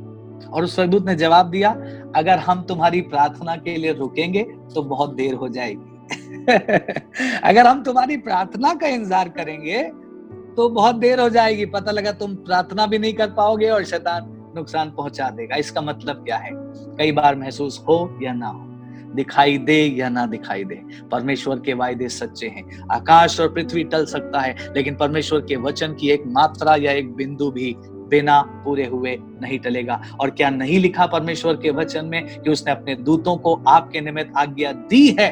[SPEAKER 1] और उस स्वर्गदूत ने जवाब दिया, अगर हम तुम्हारी प्रार्थना के लिए रुकेंगे तो बहुत देर हो जाएगी। अगर हम तुम्हारी प्रार्थना का इंतजार करेंगे तो बहुत देर हो जाएगी, पता लगा तुम प्रार्थना भी नहीं कर पाओगे और शैतान नुकसान पहुंचा देगा। इसका मतलब क्या है? कई बार महसूस हो या ना हो, दिखाई दे या ना दिखाई दे, परमेश्वर के वायदे सच्चे हैं। आकाश और पृथ्वी टल सकता है, लेकिन परमेश्वर के वचन की एक मात्रा या एक बिंदु भी बिना पूरे हुए नहीं टलेगा। और क्या नहीं लिखा परमेश्वर के वचन में कि उसने अपने दूतों को आपके निमित्त आज्ञा दी है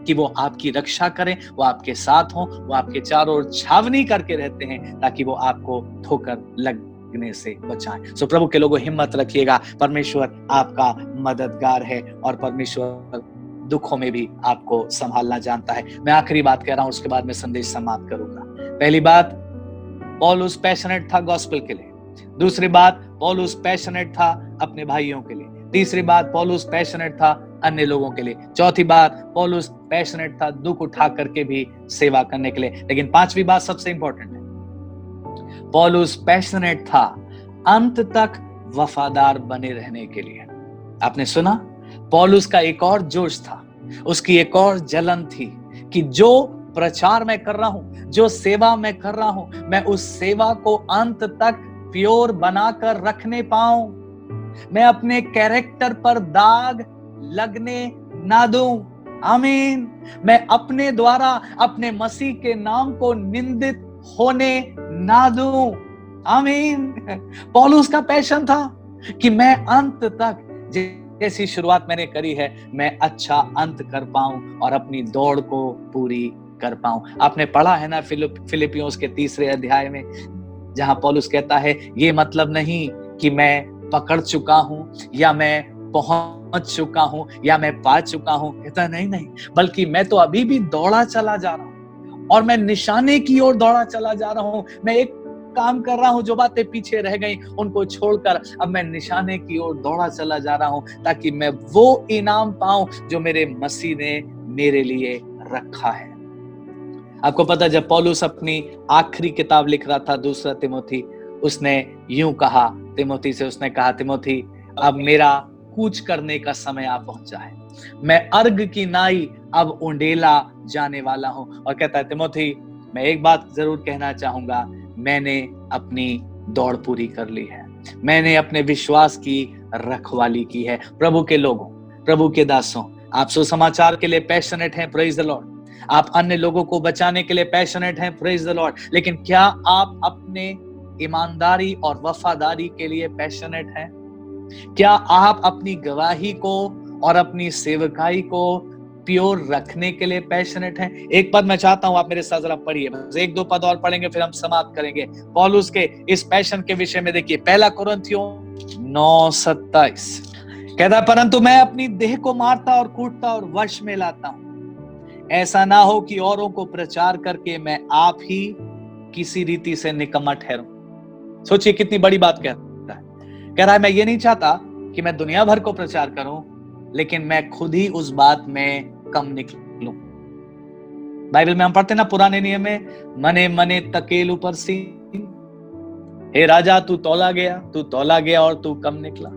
[SPEAKER 1] कि वो आपकी रक्षा करें, वो आपके साथ हों, वो आपके चारों ओर छावनी करके रहते हैं ताकि वो आपको ठोकर लगने से बचाएं। सो प्रभु के लोगों, हिम्मत रखिएगा, परमेश्वर आपका मददगार है और परमेश्वर दुखों में भी आपको संभालना जानता है। मैं आखिरी बात कह रहा हूं, उसके बाद मैं संदेश समाप्त करूंगा। पहली बात, पौलुस पैशनेट था गॉस्पेल के लिए। दूसरी बात, पौलुस पैशनेट था अपने भाइयों के लिए। तीसरी बात, पौलुस पैशनेट था अन्य लोगों के लिए। चौथी बात, पौलुस पैशनेट था दुख उठा करके भी सेवा करने के लिए। लेकिन पांचवी बात सबसे इंपॉर्टेंट है, पौलुस पैशनेट था अंत तक वफादार बने रहने के लिए। आपने सुना, पौलुस का एक और जोश था, उसकी एक और जलन थी कि जो प्रचार मैं कर रहा हूं, जो सेवा मैं कर रहा हूं, मैं उस सेवा को अंत तक प्योर बनाकर रखने पाऊं, मैं अपने कैरेक्टर पर दाग लगने ना दूं। आमीन। मैं अपने द्वारा अपने मसीह के नाम को निंदित होने ना दूं। आमीन। पौलुस का पैशन था कि मैं अंत तक, जैसी शुरुआत मैंने करी है, मैं अच्छा अंत कर पाऊं और अपनी दौड़ को पूरी कर पाऊं। आपने पढ़ा है ना फिलिपियों के 3 अध्याय में, जहां पौलुस कहता है, ये मतलब नहीं कि मैं पकड़ चुका हूं या मैं पहुंच चुका हूं या मैं पा चुका हूं। कहता नहीं, बल्कि मैं तो अभी भी दौड़ा चला जा रहा हूं और मैं निशाने की ओर दौड़ा चला जा रहा हूं। मैं एक काम कर रहा हूं, जो बातें पीछे रह गई उनको छोड़कर अब मैं निशाने की ओर दौड़ा चला जा रहा हूं, ताकि मैं वो इनाम पाऊं जो मेरे मसीह ने मेरे लिए रखा है। आपको पता, जब पौलुस अपनी आखिरी किताब लिख रहा था, दूसरा तिमोथी, उसने यूं कहा तिमोथी से, उसने कहा, तिमोथी, अब मेरा कूच करने का समय आ पहुंचा है, मैं अर्घ की नाई अब उंडेला जाने वाला हूं। और कहता है, तिमोथी, मैं एक बात जरूर कहना चाहूंगा, मैंने अपनी दौड़ पूरी कर ली है, मैंने अपने विश्वास की रखवाली की है। प्रभु के लोगों, प्रभु के दासों, आप सुसमाचार के लिए पैशनेट हैं, प्रेज द लॉर्ड। आप अन्य लोगों को बचाने के लिए पैशनेट हैं, प्रेज द लॉर्ड। लेकिन क्या आप अपने ईमानदारी और वफादारी के लिए पैशनेट हैं? क्या आप अपनी गवाही को और अपनी सेवकाई को प्योर रखने के लिए पैशनेट हैं? एक पद मैं चाहता हूं आप मेरे साथ जरा पढ़िए, बस 1-2 पद और पढ़ेंगे फिर हम समाप्त करेंगे। पौलुस के इस पैशन के विषय में देखिए, 1 कुरिन्थियों 9:27 कहता है, परंतु मैं अपनी देह को मारता और कूटता और वश में लाता हूं, ऐसा ना हो कि औरों को प्रचार करके मैं आप ही किसी रीति से निकम्मा ठहरूं। सोचिए कितनी बड़ी बात कहता है। कह रहा है, मैं ये नहीं चाहता कि मैं दुनिया भर को प्रचार करूं, लेकिन मैं खुद ही उस बात में कम निकलूं। बाइबल में हम पढ़ते ना, पुराने नियम में, मने मने तकेल ऊपर सी, हे राजा तू तौला गया और तू कम निकला।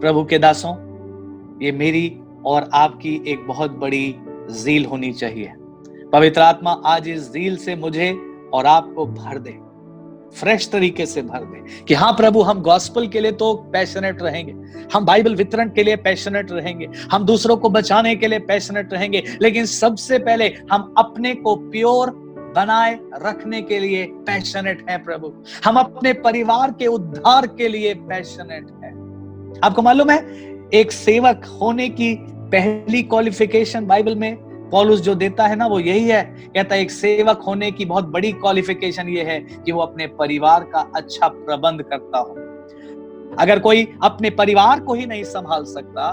[SPEAKER 1] प्रभु के दासों, ये मेरी और आपकी एक बहुत बड़ी ज़ील होनी चाहिए। पवित्र आत्मा आज इस ज़ील से मुझे और आपको भर दे, फ्रेश तरीके से भर दे कि हाँ प्रभु, हम गॉस्पेल के लिए तो पैशनेट रहेंगे, हम बाइबल वितरण के लिए पैशनेट रहेंगे, हम दूसरों को बचाने के लिए पैशनेट रहेंगे, लेकिन सबसे पहले हम अपने को प्योर बनाए रखने के लिए पैशनेट हैं प्रभु। हम अपने परिवार के उद्धार के लिए पैशनेट हैं। आपको मालूम है, एक सेवक होने की पहली क्वालिफिकेशन बाइबल में पौलुस जो देता है ना, वो यही है। कहता है, एक सेवक होने की बहुत बड़ी क्वालिफिकेशन ये है कि वो अपने परिवार का अच्छा प्रबंध करता हो। अगर कोई अपने परिवार को ही नहीं संभाल सकता,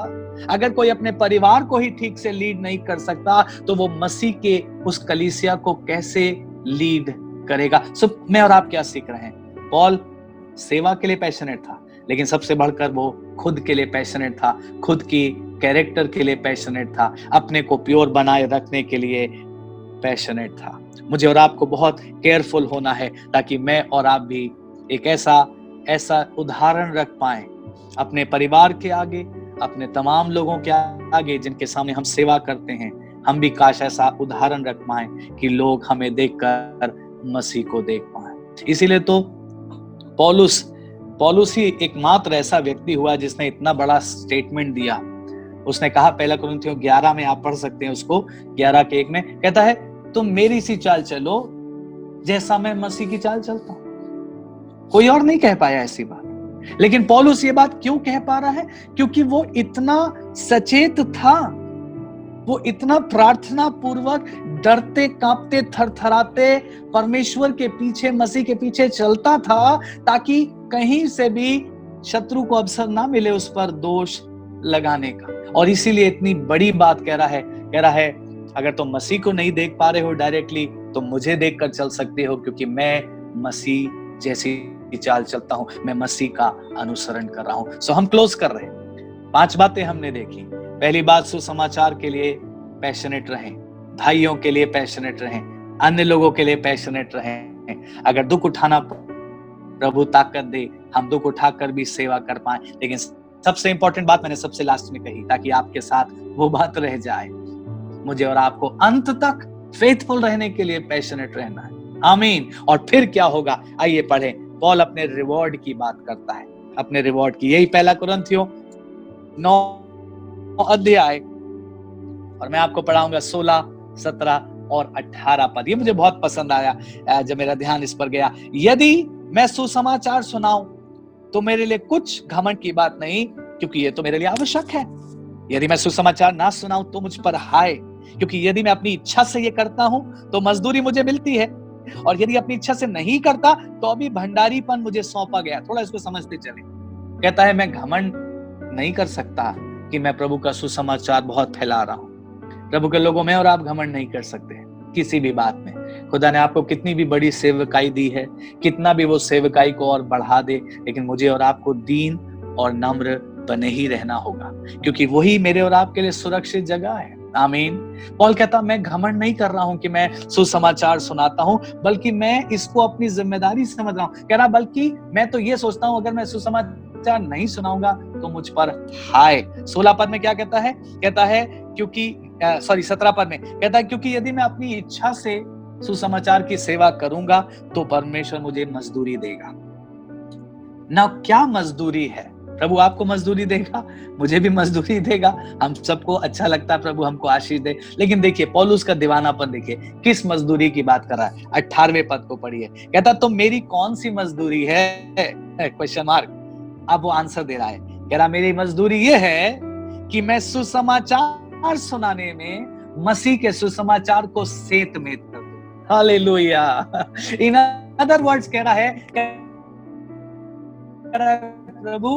[SPEAKER 1] अगर कोई अपने परिवार को ही ठीक से लीड नहीं कर सकता, तो वो मसीह के उस कलीसिया को कैसे लीड करेगा? मैं और आप क्या सीख रहे हैं? पौल सेवा के लिए पैशनेट था, लेकिन सबसे बढ़कर वो खुद के लिए पैशनेट था, खुद की कैरेक्टर के लिए पैशनेट था, अपने को प्योर बनाए रखने के लिए पैशनेट था। मुझे और आपको बहुत केयरफुल होना है ताकि मैं और आप भी एक ऐसा उदाहरण रख पाए अपने परिवार के आगे, अपने तमाम लोगों के आगे जिनके सामने हम सेवा करते हैं। हम भी काश ऐसा उदाहरण रख पाए कि लोग हमें देखकर मसीह को देख पाए। इसीलिए तो पौलुस ही एकमात्र ऐसा व्यक्ति हुआ जिसने इतना बड़ा स्टेटमेंट दिया। उसने कहा, 1 कुरिन्थियों 11 में आप पढ़ सकते हैं उसको, 11:1 में कहता है, तुम मेरी सी चाल चलो जैसा मैं मसीह की चाल चलता हूं। कोई और नहीं कह पाया ऐसी बात, लेकिन पौलुस ये बात क्यों कह पा रहा है? क्योंकि वो इतना सचेत था, वो इतना प्रार्थना पूर्वक डरते कांपते थरथराते परमेश्वर के पीछे, मसीह के पीछे चलता था, ताकि कहीं से भी शत्रु को अवसर ना मिले उस पर दोष लगाने का। और इसीलिए इतनी बड़ी बात कह रहा है अगर तुम मसीह को नहीं देख पा रहे हो डायरेक्टली, तो मुझे देखकर चल सकते हो, क्योंकि मैं मसीह जैसी चाल चलता हूं, मैं मसीह का अनुसरण कर रहा हूं। सो हम क्लोज कर रहे हैं। 5 बातें हमने देखी। पहली बात, सुसमाचार के लिए पैशनेट रहें, भाइयों के लिए पैशनेट रहें, अन्य लोगों के लिए पैशनेट रहें। अगर दुख उठाना प्रभु ताकत दे, हम दुख उठाकर भी सेवा कर पाए। लेकिन सबसे इंपॉर्टेंट बात मैंने सबसे लास्ट में कही, ताकि आपके साथ वो बात रह जाए, मुझे और आपको अंत तक फेथफुल रहने के लिए पैशनेट रहना है। आमीन। और फिर क्या होगा, आइए पढ़ें। पॉल अपने रिवॉर्ड की बात करता है, अपने रिवॉर्ड की। यही पहला कुरिन्थियों 9 अध्याय, और मैं आपको पढ़ाऊंगा 16, 17 और 18 पद। ये मुझे बहुत पसंद आया जब मेरा ध्यान इस पर गया। यदि मैं सुसमाचार सुनाऊं तो मेरे लिए कुछ घमंड की बात नहीं, क्योंकि ये तो मेरे लिए आवश्यक है। यदि मैं सुसमाचार ना सुनाऊं तो मुझ पर हाय, क्योंकि यदि मैं अपनी इच्छा से ये करता हूं तो मजदूरी मुझे मिलती है, और यदि अपनी इच्छा से नहीं करता तो अभी भंडारीपन मुझे सौंपा गया। थोड़ा इसको समझते चले। कहता है मैं घमंड नहीं कर सकता कि मैं प्रभु का सुसमाचार बहुत फैला रहा हूं। प्रभु के लोगों में और आप घमंड नहीं कर सकते किसी भी बात में। खुदा ने आपको कितनी भी बड़ी सेवकाई दी है, कितना भी वो सेवकाई को और बढ़ा दे, लेकिन मुझे और आपको दीन और नम्र बने ही रहना होगा, क्योंकि वही मेरे और आपके लिए सुरक्षित जगह है। आमीन। पॉल कहता मैं घमंड नहीं कर रहा हूं कि मैं सुसमाचार सुनाता हूं, बल्कि मैं इसको अपनी जिम्मेदारी समझ रहा हूं। कह रहा बल्कि मैं तो ये सोचता हूं अगर मैं सुसमाचार नहीं सुनाऊंगा तो मुझ पर हाय। 16 पद में क्या कहता है? कहता है क्योंकि 17 पद में कहता है क्योंकि यदि मैं अपनी इच्छा से सुसमाचार की सेवा करूंगा तो परमेश्वर मुझे मजदूरी देगा। ना क्या मजदूरी है? प्रभु आपको मजदूरी देगा, मुझे भी मजदूरी देगा, हम सबको अच्छा लगता है प्रभु हमको आशीष दे। लेकिन देखिए पौलुस का दीवानापन देखिए, किस मजदूरी की बात कर रहा है। 18वें पद को पढ़िए। कहता तो मेरी कौन सी मजदूरी है? Question mark. अब वो आंसर दे रहा है, कह रहा मेरी मजदूरी ये है कि मैं सुसमाचार सुनाने में मसीह के सुसमाचार को सेत मेत कर दूं। हालेलुया। इन अदर वर्ड्स कह रहा है प्रभु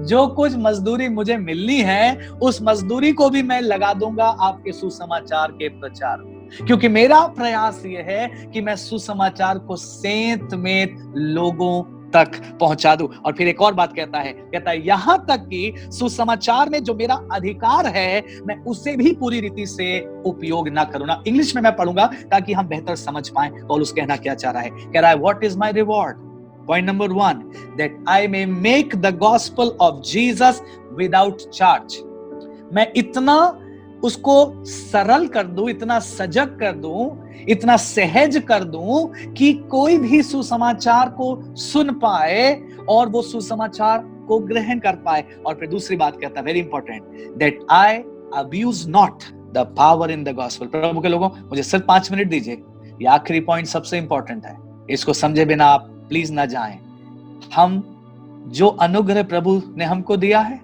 [SPEAKER 1] जो कुछ मजदूरी मुझे मिलनी है उस मजदूरी को भी मैं लगा दूंगा आपके सुसमाचार के प्रचार में, क्योंकि मेरा प्रयास यह है कि मैं सुसमाचार को सेंत में लोगों तक पहुंचा दूं। और फिर एक और बात कहता है यहां तक कि सुसमाचार में जो मेरा अधिकार है मैं उसे भी पूरी रीति से उपयोग ना करूं ना। इंग्लिश में मैं पढ़ूंगा ताकि हम बेहतर समझ पाएं पौलुस कहना क्या चाह रहा है। कह रहा है what is my reward? Point number 1, that I may make the gospel of Jesus without charge. मैं इतना उसको सरल कर दूं, इतना सजग कर दूं, इतना सहज कर दूं कि कोई भी सुसमाचार को सुन पाए और वो सुसमाचार को ग्रहण कर पाए। और फिर दूसरी बात कहता है very important, that I abuse not the power in the gospel. प्रभु के लोगों मुझे सिर्फ 5 मिनट दीजिए, ये आखिरी पॉइंट सबसे इंपॉर्टेंट है, इसको समझे बिना आप प्लीज ना जाएं। हम जो अनुग्रह प्रभु ने हमको दिया है,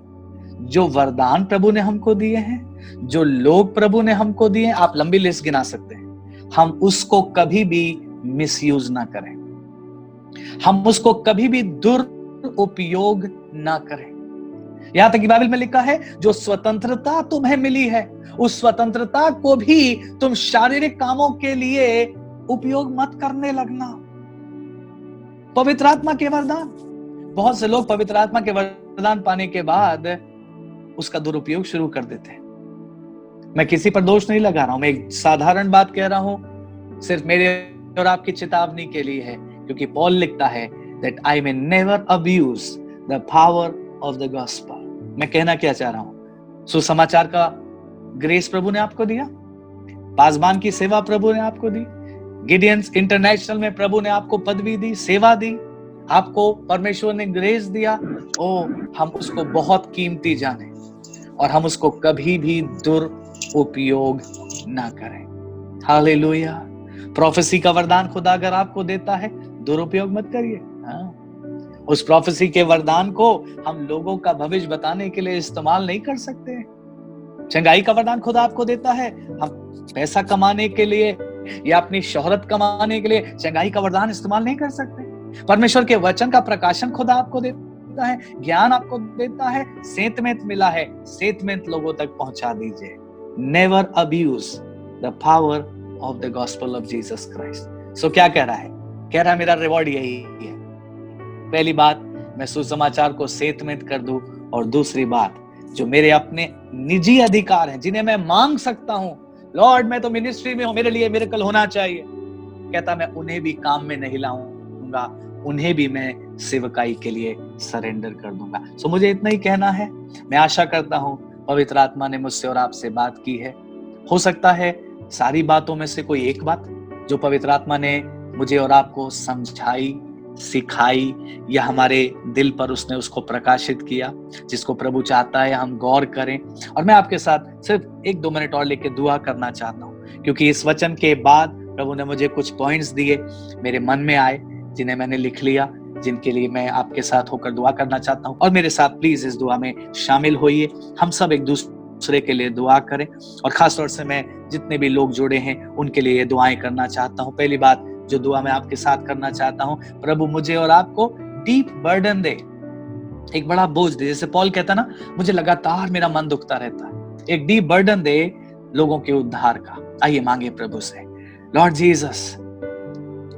[SPEAKER 1] जो वरदान प्रभु ने हमको दिए हैं, जो लोग प्रभु ने हमको दिए हैं, आप लंबी लिस्ट गिना सकते हैं, हम उसको कभी भी मिसयूज ना करें, हम उसको कभी भी दुरुपयोग ना करें। यहां तक कि बाइबल में लिखा है जो स्वतंत्रता तुम्हें मिली है उस स्वतंत्रता को भी तुम शारीरिक कामों के लिए उपयोग मत करने लगना। पवित्र आत्मा के वरदान, बहुत से लोग पवित्र आत्मा के वरदान पाने के बाद उसका दुरुपयोग शुरू कर देते हैं। मैं किसी पर दोष नहीं लगा रहा हूं, मैं एक साधारण बात कह रहा हूं, सिर्फ मेरे और आपकी चेतावनी के लिए है, क्योंकि पॉल लिखता है that I may never abuse the power of the gospel. मैं कहना क्या चाह रहा हूं? सुसमाचार का ग्रेस प्रभु ने आपको दिया, पासबान की सेवा प्रभु ने आपको दी, गिडियंस इंटरनेशनल में प्रभु ने आपको पदवी दी, सेवा दी, आपको परमेश्वर ने ग्रेस दिया। हम उसको बहुत कीमती जाने और हम उसको कभी भी दुरुपयोग ना करें। हालेलुया। प्रोफेसी का वरदान खुदा अगर आपको देता है, दुरुपयोग मत करिए। उस प्रोफेसी के वरदान को हम लोगों का भविष्य बताने के लिए इस्तेमाल नहीं कर सकते। चंगाई का वरदान खुदा आपको देता है। हम पैसा कमाने के लिए या अपनी शोहरत कमाने के लिए चंगाई का वरदान इस्तेमाल नहीं कर सकते। परमेश्वर के वचन का प्रकाशन खुदा आपको देता है, ज्ञान आपको देता है, सेंतमेंट मिला है, सेंतमेंट लोगों तक पहुंचा दीजिए। Never abuse the power of the gospel of Jesus Christ. So क्या कह रहा है? कह रहा है मेरा रिवॉर्ड यही है। पहली बात, मैं सुसमाचार को सेंतमेंट कर दूं, और दूसरी बात, जो मेरे अपने निजी अधिकार हैं जिन्हें मैं मांग सकता हूं, लॉर्ड मैं तो मिनिस्ट्री में हूं, मेरे लिए मिरेकल होना चाहिए, कहता मैं उन्हें भी काम में नहीं लाऊंगा, उन्हें भी मैं सेवकाई के लिए सरेंडर कर दूंगा। सो मुझे इतना ही कहना है। मैं आशा करता हूं पवित्र आत्मा ने मुझसे और आपसे बात की है। हो सकता है सारी बातों में से कोई एक बात जो पवित्र आत्मा ने मुझे और आपको समझाई, सिखाई, या हमारे दिल पर उसने उसको प्रकाशित किया, जिसको प्रभु चाहता है हम गौर करें। और मैं आपके साथ सिर्फ 1-2 मिनट और लेके दुआ करना चाहता हूं, क्योंकि इस वचन के बाद प्रभु ने मुझे कुछ पॉइंट्स दिए, मेरे मन में आए, जिन्हें मैंने लिख लिया, जिनके लिए मैं आपके साथ होकर दुआ करना चाहता हूं। और मेरे साथ प्लीज इस दुआ में शामिल होइए। हम सब एक दूसरे के लिए दुआ करें, और खासतौर से मैं जितने भी लोग जुड़े हैं उनके लिए ये दुआएं करना चाहता हूं। पहली बात जो दुआ मैं आपके साथ करना चाहता हूं, प्रभु मुझे और आपको डीप बर्डन दे, एक बड़ा बोझ दे। जैसे पॉल कहता ना, मुझे लगातार मेरा मन दुखता रहता है, एक डीप बर्डन दे लोगों के उद्धार का। आइए मांगे प्रभु से। लॉर्ड जीसस,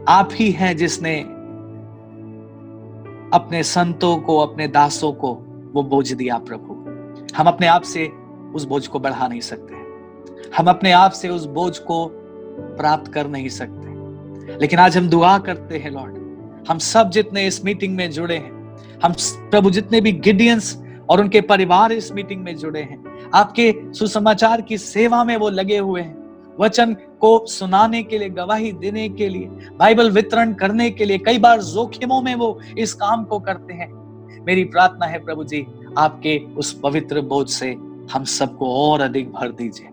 [SPEAKER 1] आप ही हैं जिसने अपने संतों को, अपने दासों को वो बोझ दिया। प्रभु हम अपने आप से उस बोझ को बढ़ा नहीं सकते, हम अपने आप से उस बोझ को प्राप्त कर नहीं सकते, लेकिन आज हम दुआ करते हैं लॉर्ड, हम सब जितने इस मीटिंग में जुड़े हैं, हम प्रभु जितने भी गिडियंस और उनके परिवार इस मीटिंग में जुड़े हैं, आपके सुसमाचार की सेवा में वो लगे हुए हैं, वचन को सुनाने के लिए, गवाही देने के लिए, बाइबल वितरण करने के लिए, कई बार जोखिमों में वो इस काम को करते हैं। मेरी प्रार्थना है प्रभु जी, आपके उस पवित्र बोझ से हम सबको और अधिक भर दीजिए।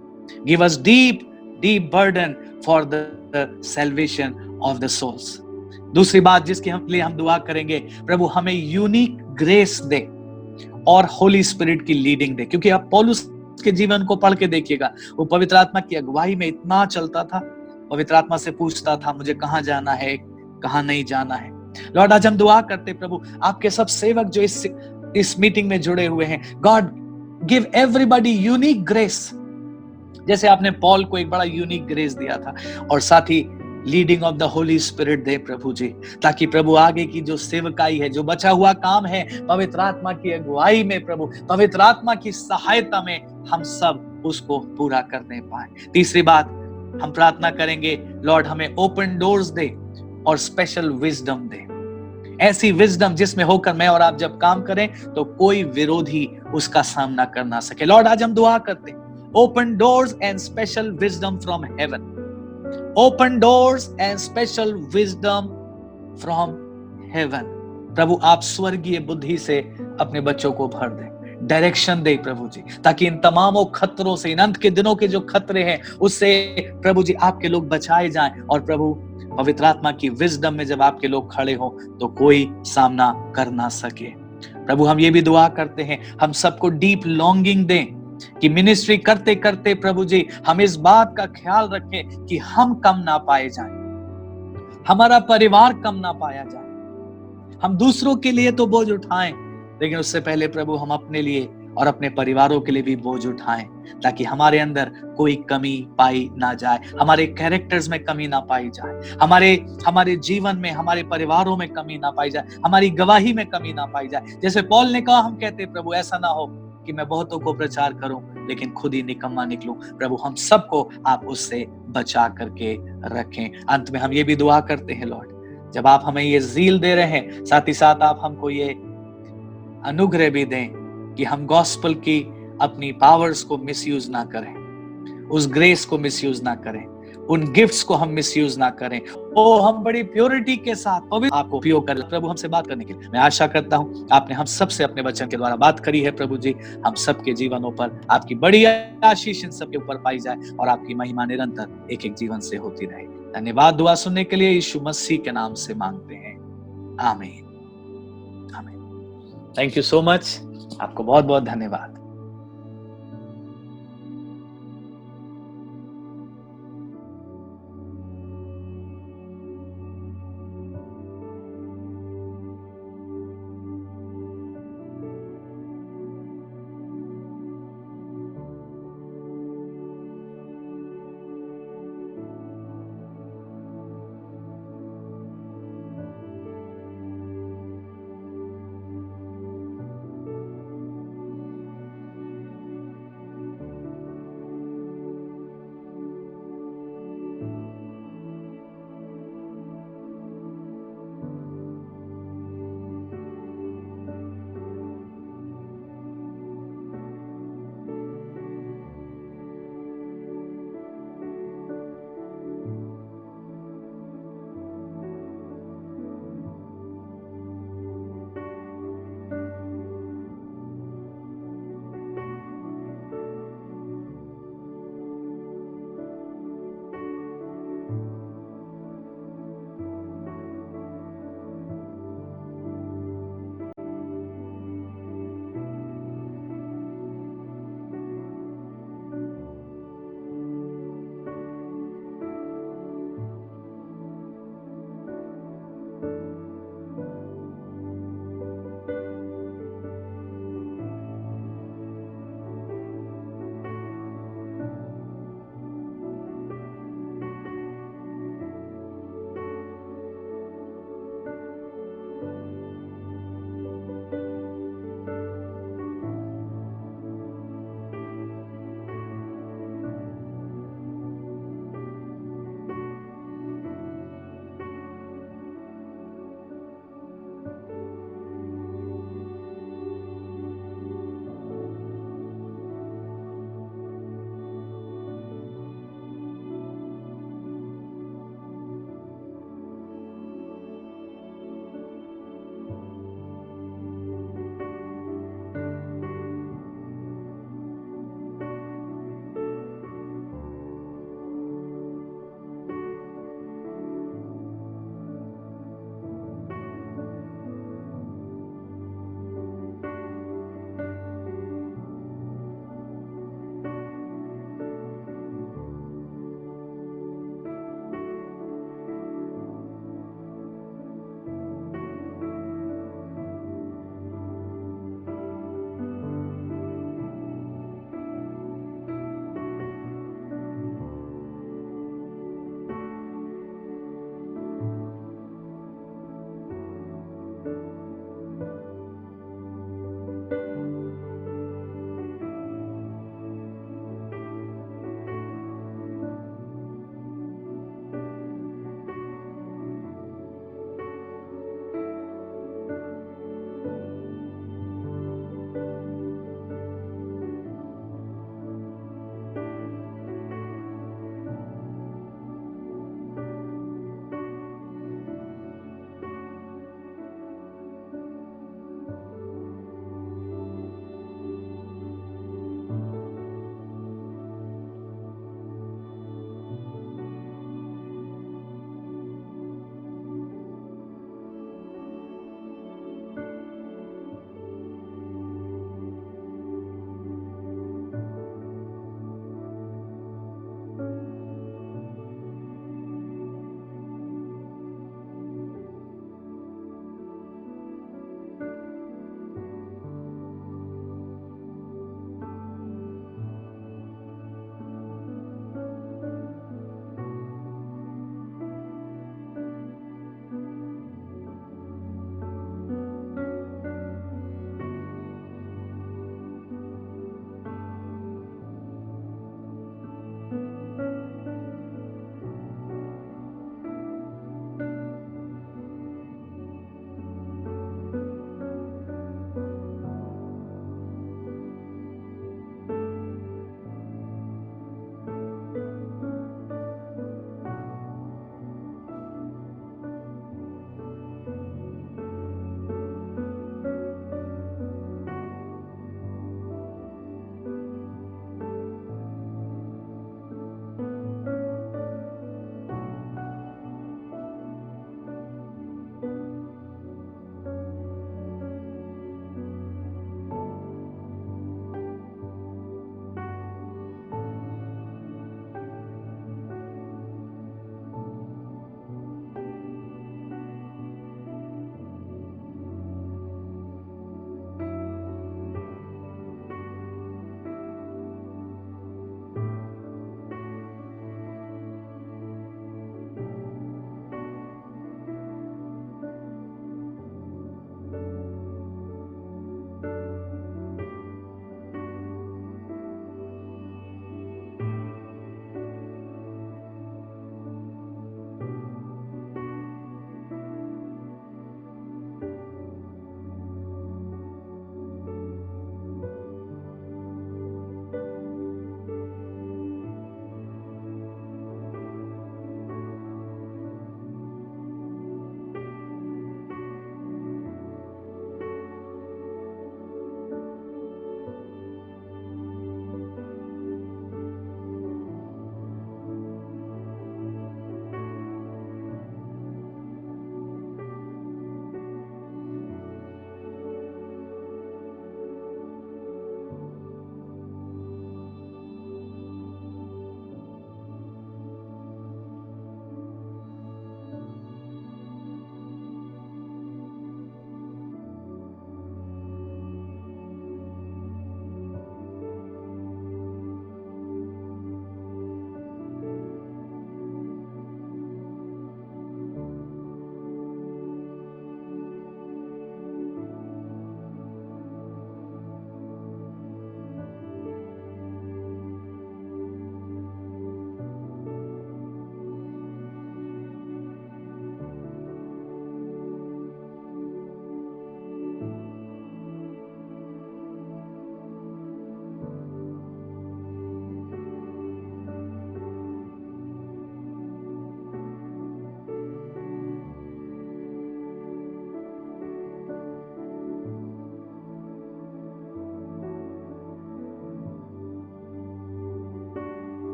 [SPEAKER 1] Give us deep deep burden for the salvation of the souls. दूसरी बात जिसके हम लिए हम दुआ करेंगे, प्रभु हमें यूनिक ग्रेस दे और होली स्पिरिट की लीडिंग दे। क्योंकि आप पौलुस के जीवन को पढ़ के देखिएगा, वो पवित्र आत्मा की अगुवाई में इतना चलता था, पवित्र आत्मा से पूछता था मुझे कहाँ जाना है, कहाँ नहीं जाना है। लॉर्ड आज हम दुआ करते प्रभु, आपके सब सेवक जो इस मीटिंग में जुड़े हुए हैं, God give everybody unique grace, जैसे आपने पॉल को एक बड़ा यूनिक ग्रेस दिया था, और साथ ही leading of the holy spirit दे प्रभु जी, ताकि प्रभु आगे की जो सेवकाई है, जो बचा हुआ काम है, पवित्र आत्मा की अगुवाई में, प्रभु पवित्र आत्मा की सहायता में हम सब उसको पूरा करने पाए। तीसरी बात हम प्रार्थना करेंगे, लॉर्ड हमें ओपन डोर्स दे और स्पेशल विजडम दे, ऐसी विजडम जिसमें होकर मैं और आप जब काम करें तो कोई विरोधी उसका सामना कर ना सके। लॉर्ड आज हम दुआ करते, open doors and special wisdom from heaven, open doors and special wisdom from heaven. प्रभु आप स्वर्गीय बुद्धि से अपने बच्चों को भर दें, डायरेक्शन दे प्रभु जी, ताकि इन तमामों खतरों से, इन अंत के दिनों के जो खतरे हैं उससे प्रभु जी आपके लोग बचाए जाएं, और प्रभु पवित्र आत्मा की विजडम में जब आपके लोग खड़े हो तो कोई सामना कर ना सके। प्रभु हम ये भी दुआ करते हैं, हम सबको डीप लॉन्गिंग दें कि मिनिस्ट्री करते करते प्रभु जी हम इस बात का ख्याल रखें कि हम कम ना पाए जाएं, हमारा परिवार कम ना पाया जाए। हम दूसरों के लिए तो बोझ उठाएं, लेकिन उससे पहले प्रभु हम अपने लिए और अपने परिवारों के लिए भी बोझ उठाएं, ताकि हमारे अंदर कोई कमी पाई ना जाए, हमारे कैरेक्टर्स में कमी ना पाई जाए, हमारे जीवन में, हमारे परिवारों में कमी ना पाई जाए, हमारी गवाही में कमी ना पाई जाए। जैसे पौल ने कहा, हम कहते प्रभु ऐसा ना हो कि मैं बहुतों को प्रचार करूं लेकिन खुद ही निकम्मा निकलूं। प्रभु हम सबको आप उससे बचा करके रखें। अंत में हम ये भी दुआ करते हैं लॉर्ड, जब आप हमें ये ज़ील दे रहे हैं, साथ ही साथ आप हमको ये अनुग्रह भी दें कि हम गॉस्पेल की अपनी पावर्स को मिसयूज ना करें, उस ग्रेस को मिसयूज ना करें, उन गिफ्ट्स को हम मिसयूज ना करें, और हम बड़ी प्योरिटी के साथ पवित्र आपको उपयोग करें। प्रभु हमसे बात करने के लिए मैं आशा करता हूं आपने हम सब से अपने वचन के द्वारा बात करी है। प्रभु जी हम सबके जीवनों पर आपकी बड़ी आशीष इन सबके ऊपर पाई जाए, और आपकी महिमा निरंतर एक एक जीवन से होती रहे। धन्यवाद दुआ सुनने के लिए यीशु मसीह के नाम से मांगते हैं, आमीन आमीन। थैंक यू सो मच, आपको बहुत बहुत धन्यवाद।